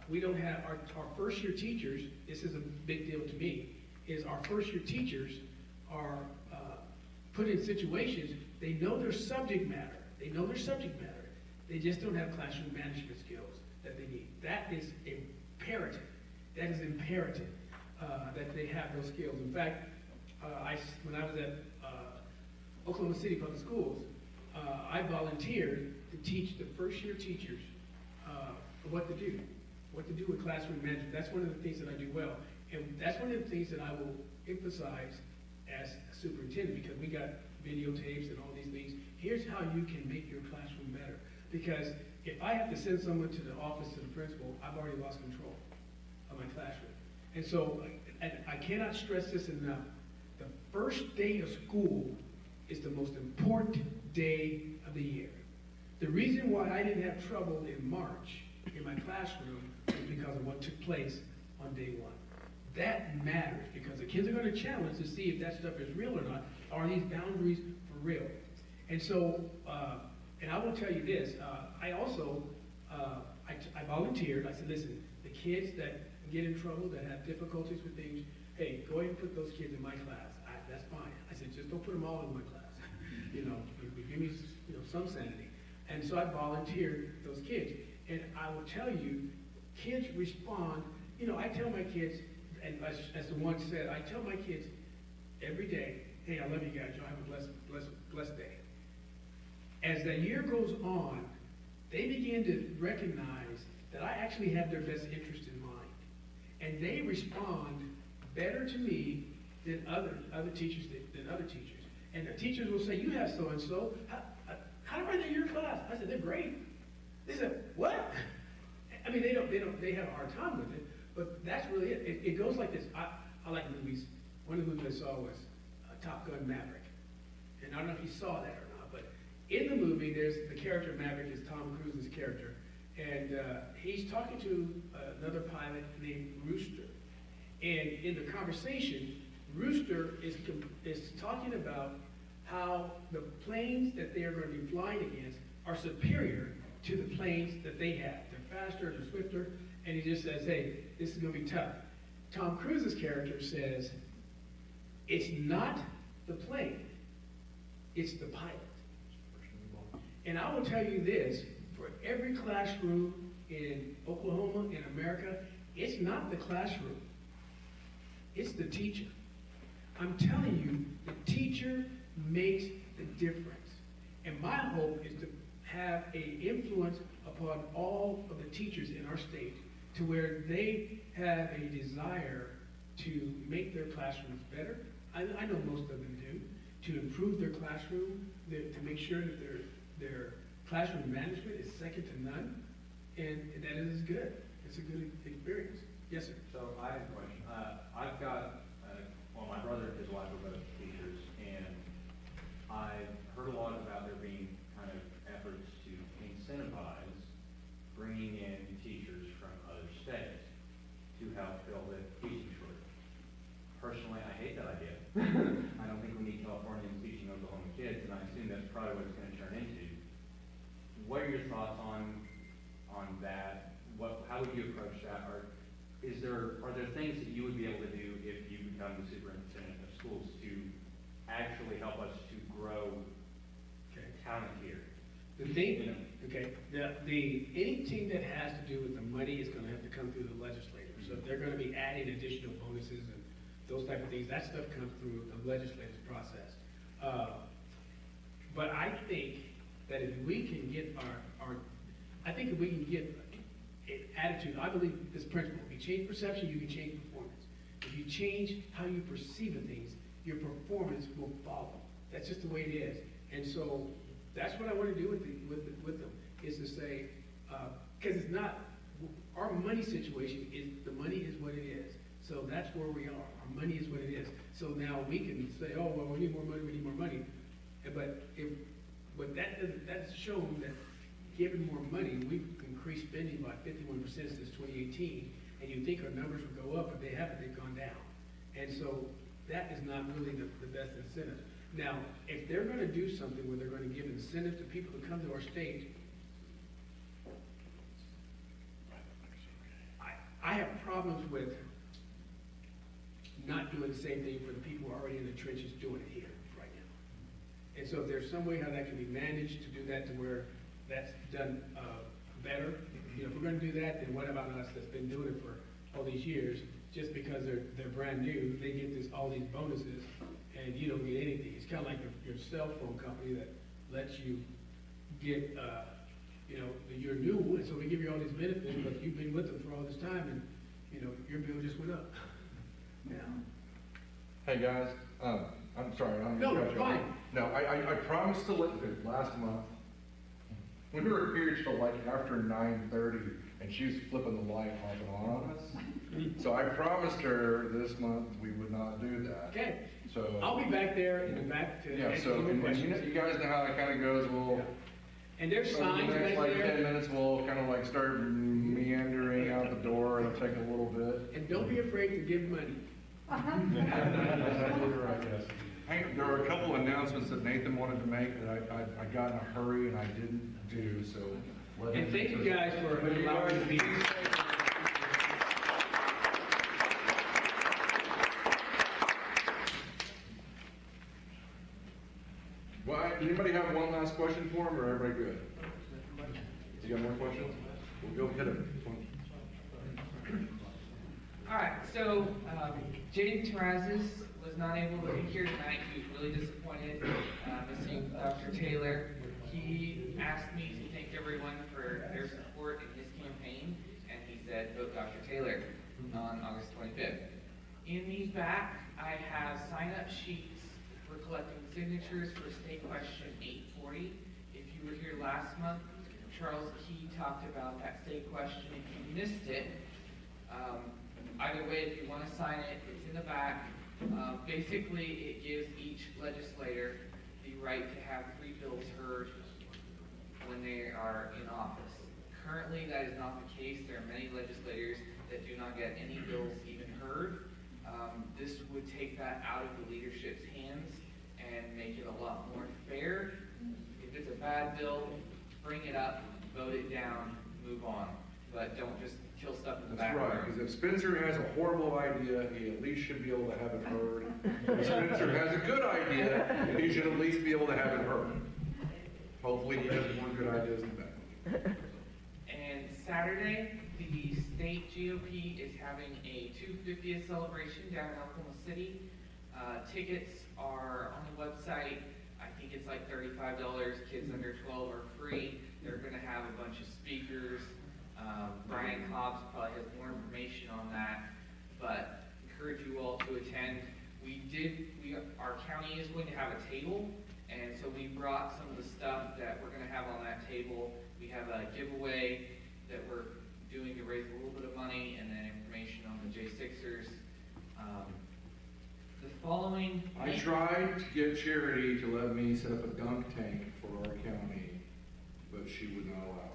we don't have our first year teachers, this is a big deal to me, is our first year teachers are put in situations, they know their subject matter. They know their subject matter. They just don't have classroom management skills that they need. That is imperative. That is imperative that they have those skills. In fact, when I was at Oklahoma City Public Schools, I volunteered to teach the first year teachers what to do with classroom management. That's one of the things that I do well. And that's one of the things that I will emphasize as a superintendent, because we got videotapes and all these things. Here's how you can make your classroom better. Because if I have to send someone to the office to the principal, I've already lost control of my classroom. And so, I cannot stress this enough. The first day of school is the most important day of the year. The reason why I didn't have trouble in March in my classroom was because of what took place on day 1. That matters because the kids are going to challenge to see if that stuff is real or not. Are these boundaries for real? And so, and I will tell you this, I also, I volunteered. I said, listen, the kids that get in trouble, that have difficulties with things, hey, go ahead and put those kids in my class. That's fine. I said, just don't put them all in my class. Give me some sanity. And so I volunteered those kids. And I will tell you, kids respond. I tell my kids, and as the one said, I tell my kids every day, hey, I love you guys. Y'all have a blessed day. As the year goes on, they begin to recognize that I actually have their best interest in mind. And they respond better to me than other teachers. And the teachers will say, you have so-and-so. How are they in your class? I said, they're great. They said, what? I mean, they have a hard time with it, But that's really it. It goes like this. I like movies. One of the movies I saw was Top Gun Maverick. And I don't know if you saw that or not, but in the movie, there's the character Maverick is Tom Cruise's character. And he's talking to another pilot named Rooster. And in the conversation, Rooster is talking about how the planes that they are going to be flying against are superior to the planes that they have. They're faster, they're swifter, and he just says, hey, this is going to be tough. Tom Cruise's character says, it's not the plane, it's the pilot. And I will tell you this, for every classroom in Oklahoma, in America, it's not the classroom, it's the teacher. I'm telling you, the teacher makes the difference. And my hope is to have an influence upon all of the teachers in our state to where they have a desire to make their classrooms better. I know most of them do, to improve their classroom, to make sure that their classroom management is second to none, and that it is good. It's a good experience. Yes, sir. So I have a question. I've got, my brother and his wife are both teachers, and I've heard a lot about there being kind of efforts to incentivize bringing in teachers from other states to help fill the teaching shortage. Personally, I hate that idea. I don't think we need Californians teaching Oklahoma kids, and I assume that's probably what it's going to turn into. What are your thoughts on that? How would you approach that? Are there things that you would be able to do if you become the superintendent of schools to actually help us to grow talent here? The thing, anything that has to do with the money is going to have to come through the legislators. So if they're going to be adding additional bonuses and those type of things, that stuff comes through the legislative process. But I think that if we can get if we can get an attitude, I believe this principle, if you change perception, you can change performance. If you change how you perceive things, your performance will follow. That's just the way it is. And so that's what I want to do with them, is to say, because it's not, our money situation is, the money is what it is. So that's where we are. Our money is what it is. So now we can say, oh, well, we need more money, we need more money. But that's shown that given more money, we've increased spending by 51% since 2018, and you think our numbers would go up, but they haven't, they've gone down. And so that is not really the best incentive. Now, if they're going to do something where they're going to give incentive to people to come to our state, I have problems with not doing the same thing for the people who are already in the trenches doing it here right now. And so if there's some way how that can be managed to do that to where that's done better, if we're going to do that, then what about us that's been doing it for all these years? Just because they're brand new, they get all these bonuses, and you don't get anything. It's kind of like your cell phone company that lets you get, your new one. So we give you all these benefits, but you've been with them for all this time, and your bill just went up. Yeah. Hey guys, I'm sorry. I'm No, gonna cut you off. fine. No, I promised to let last month. We were here till like after 9:30, and she was flipping the light off and on us. So I promised her this month we would not do that. Okay. So I'll be back there in the back to yeah. answer So your and questions. you guys know how it kind of goes. We'll Yeah. And there's over the signs next, back like there. 10 minutes, we'll kind of like start meandering out the door. It'll take a little bit. And don't be afraid to give money. That's absolutely right, yes. Hey, there are a couple announcements that Nathan wanted to make that I got in a hurry and I didn't do, so. let him And thank you answer. guys for allowing me. Well, anybody have one last question for him, or everybody good? You got more questions? We'll go hit him. All right, so Jaden Terrazas was not able to be here tonight. He was really disappointed missing Dr. Taylor. He asked me to thank everyone for their support in his campaign, and he said vote Dr. Taylor on August 25th. In these back, I have sign-up sheets for collecting signatures for State Question 840. If you were here last month, Charles Key talked about that state question. If you missed it, Either way, if you want to sign it, it's in the back. Basically, it gives each legislator the right to have 3 bills heard when they are in office. Currently, that is not the case. There are many legislators that do not get any bills even heard. This would take that out of the leadership's hands and make it a lot more fair. If it's a bad bill, bring it up, vote it down, move on. But don't just kill stuff in the That's background. right, because if Spencer has a horrible idea, he at least should be able to have it heard. If Spencer has a good idea, he should at least be able to have it heard. Hopefully he has more good ideas than bad. And Saturday, the state GOP is having a 250th celebration down in Oklahoma City. Tickets are on the website. I think it's like $35. Kids under 12 are free. They're going to have a bunch of speakers. Brian Hobbs probably has more information on that, but encourage you all to attend. Our county is going to have a table, and so we brought some of the stuff that we're going to have on that table. We have a giveaway that we're doing to raise a little bit of money, and then information on the J6ers. The following I tried to get Charity to let me set up a dunk tank for our county, but she would not allow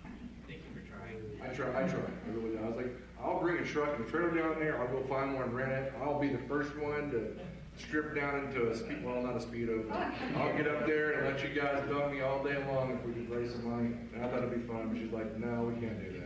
it. Thank you for trying. I tried, I really did. I was like, I'll bring a truck and a trailer down there, I'll go find one and rent it, I'll be the first one to strip down into a speed, well, not a Speedo, but I'll get up there and let you guys dunk me all day long if we could raise some money. And I thought it'd be fun, but she's like, no, we can't do that.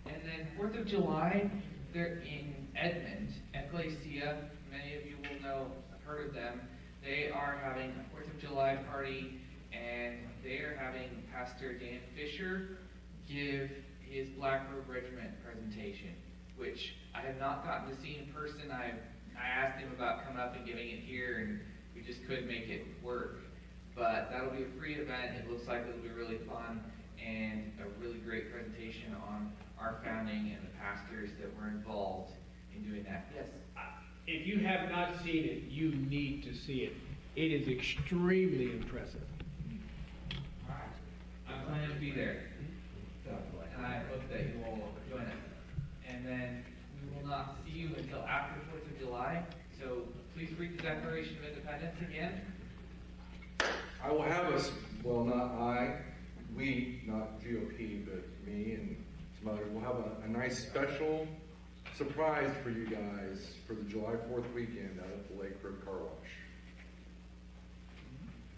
And then 4th of July, they're in Edmond, Ecclesia. Many of you will know, I've heard of them. They are having a 4th of July party, and they are having Pastor Dan Fisher give his Black Robe Regiment presentation, which I have not gotten to see in person. I asked him about coming up and giving it here, and we just couldn't make it work. But that'll be a free event. It looks like it'll be really fun and a really great presentation on our founding and the pastors that were involved in doing that. Yes? If you have not seen it, you need to see it. It is extremely impressive. All right. I'm planning to be there. So, and I hope that you all will join us. And then we will not see you until after the 4th of July. So please read the Declaration of Independence again. I will have us, well, not I, we, not GOP, but me and some others, will have a nice special surprise for you guys for the July 4th weekend out at the Lake Road Car Wash.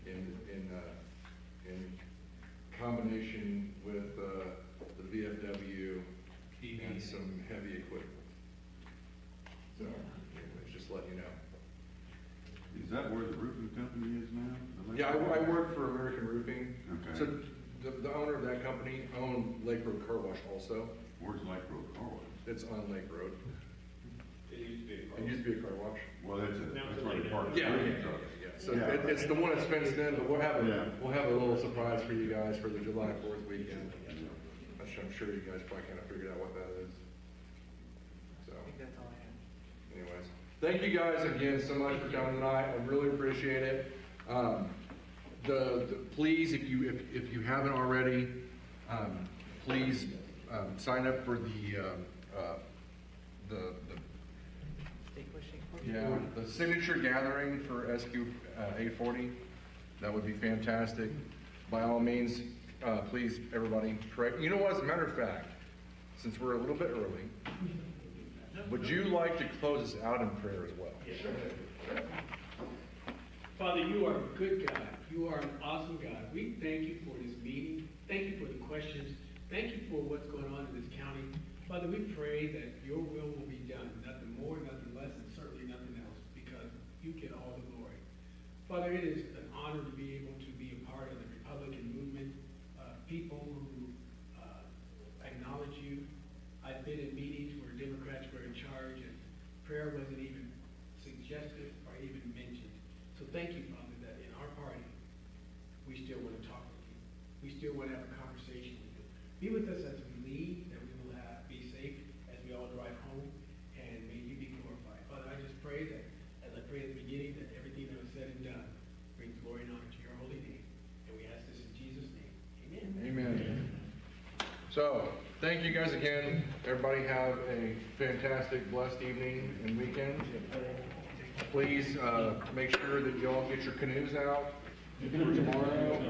In combination with the VFW and some heavy equipment. So, anyways, just letting you know. Is that where the roofing company is now? Yeah, I work for American Roofing. Okay. So the owner of that company owned Lake Road Car Wash also. Where's Lake Road Car Wash? It's on Lake Road. It used to be a car. It used to be a car wash. Well, that's Now it's that's a where lake the part of the Yeah. roofing truck. So Yeah. it's the one that's fenced in, but we'll have Yeah. a little surprise for you guys for the July 4th weekend. I'm sure you guys probably kind of figured out what that is. So, I think that's all I have. anyways, thank you guys again so much for coming tonight. I really appreciate it. Please, if you haven't already, please sign up for the signature gathering for SQ 840. That would be fantastic. By all means, please, everybody, pray. You know what, as a matter of fact, since we're a little bit early, would you like to close us out in prayer as well? Father, you are a good God. You are an awesome God. We thank you for this meeting. Thank you for the questions. Thank you for what's going on in this county. Father, we pray that your will be done. Nothing more, nothing less, and certainly nothing else, because you get all the glory. Father, it is an honor to be able to be a part of the Republican movement. People who acknowledge you. I've been in meetings where Democrats were in charge and prayer wasn't even suggested or even mentioned. So thank you, Father, that in our party, we still want to talk with you. We still want to have a conversation with you. Be with us as we leave, that we will be safe as we all drive home, and may you be glorified. Father, I just pray that, as I prayed at the beginning, that everything that was said and done brings glory and honor to your holy name. And we ask this in Jesus' name. So, thank you guys again. Everybody have a fantastic, blessed evening and weekend. Please, make sure that you all get your canoes out for tomorrow.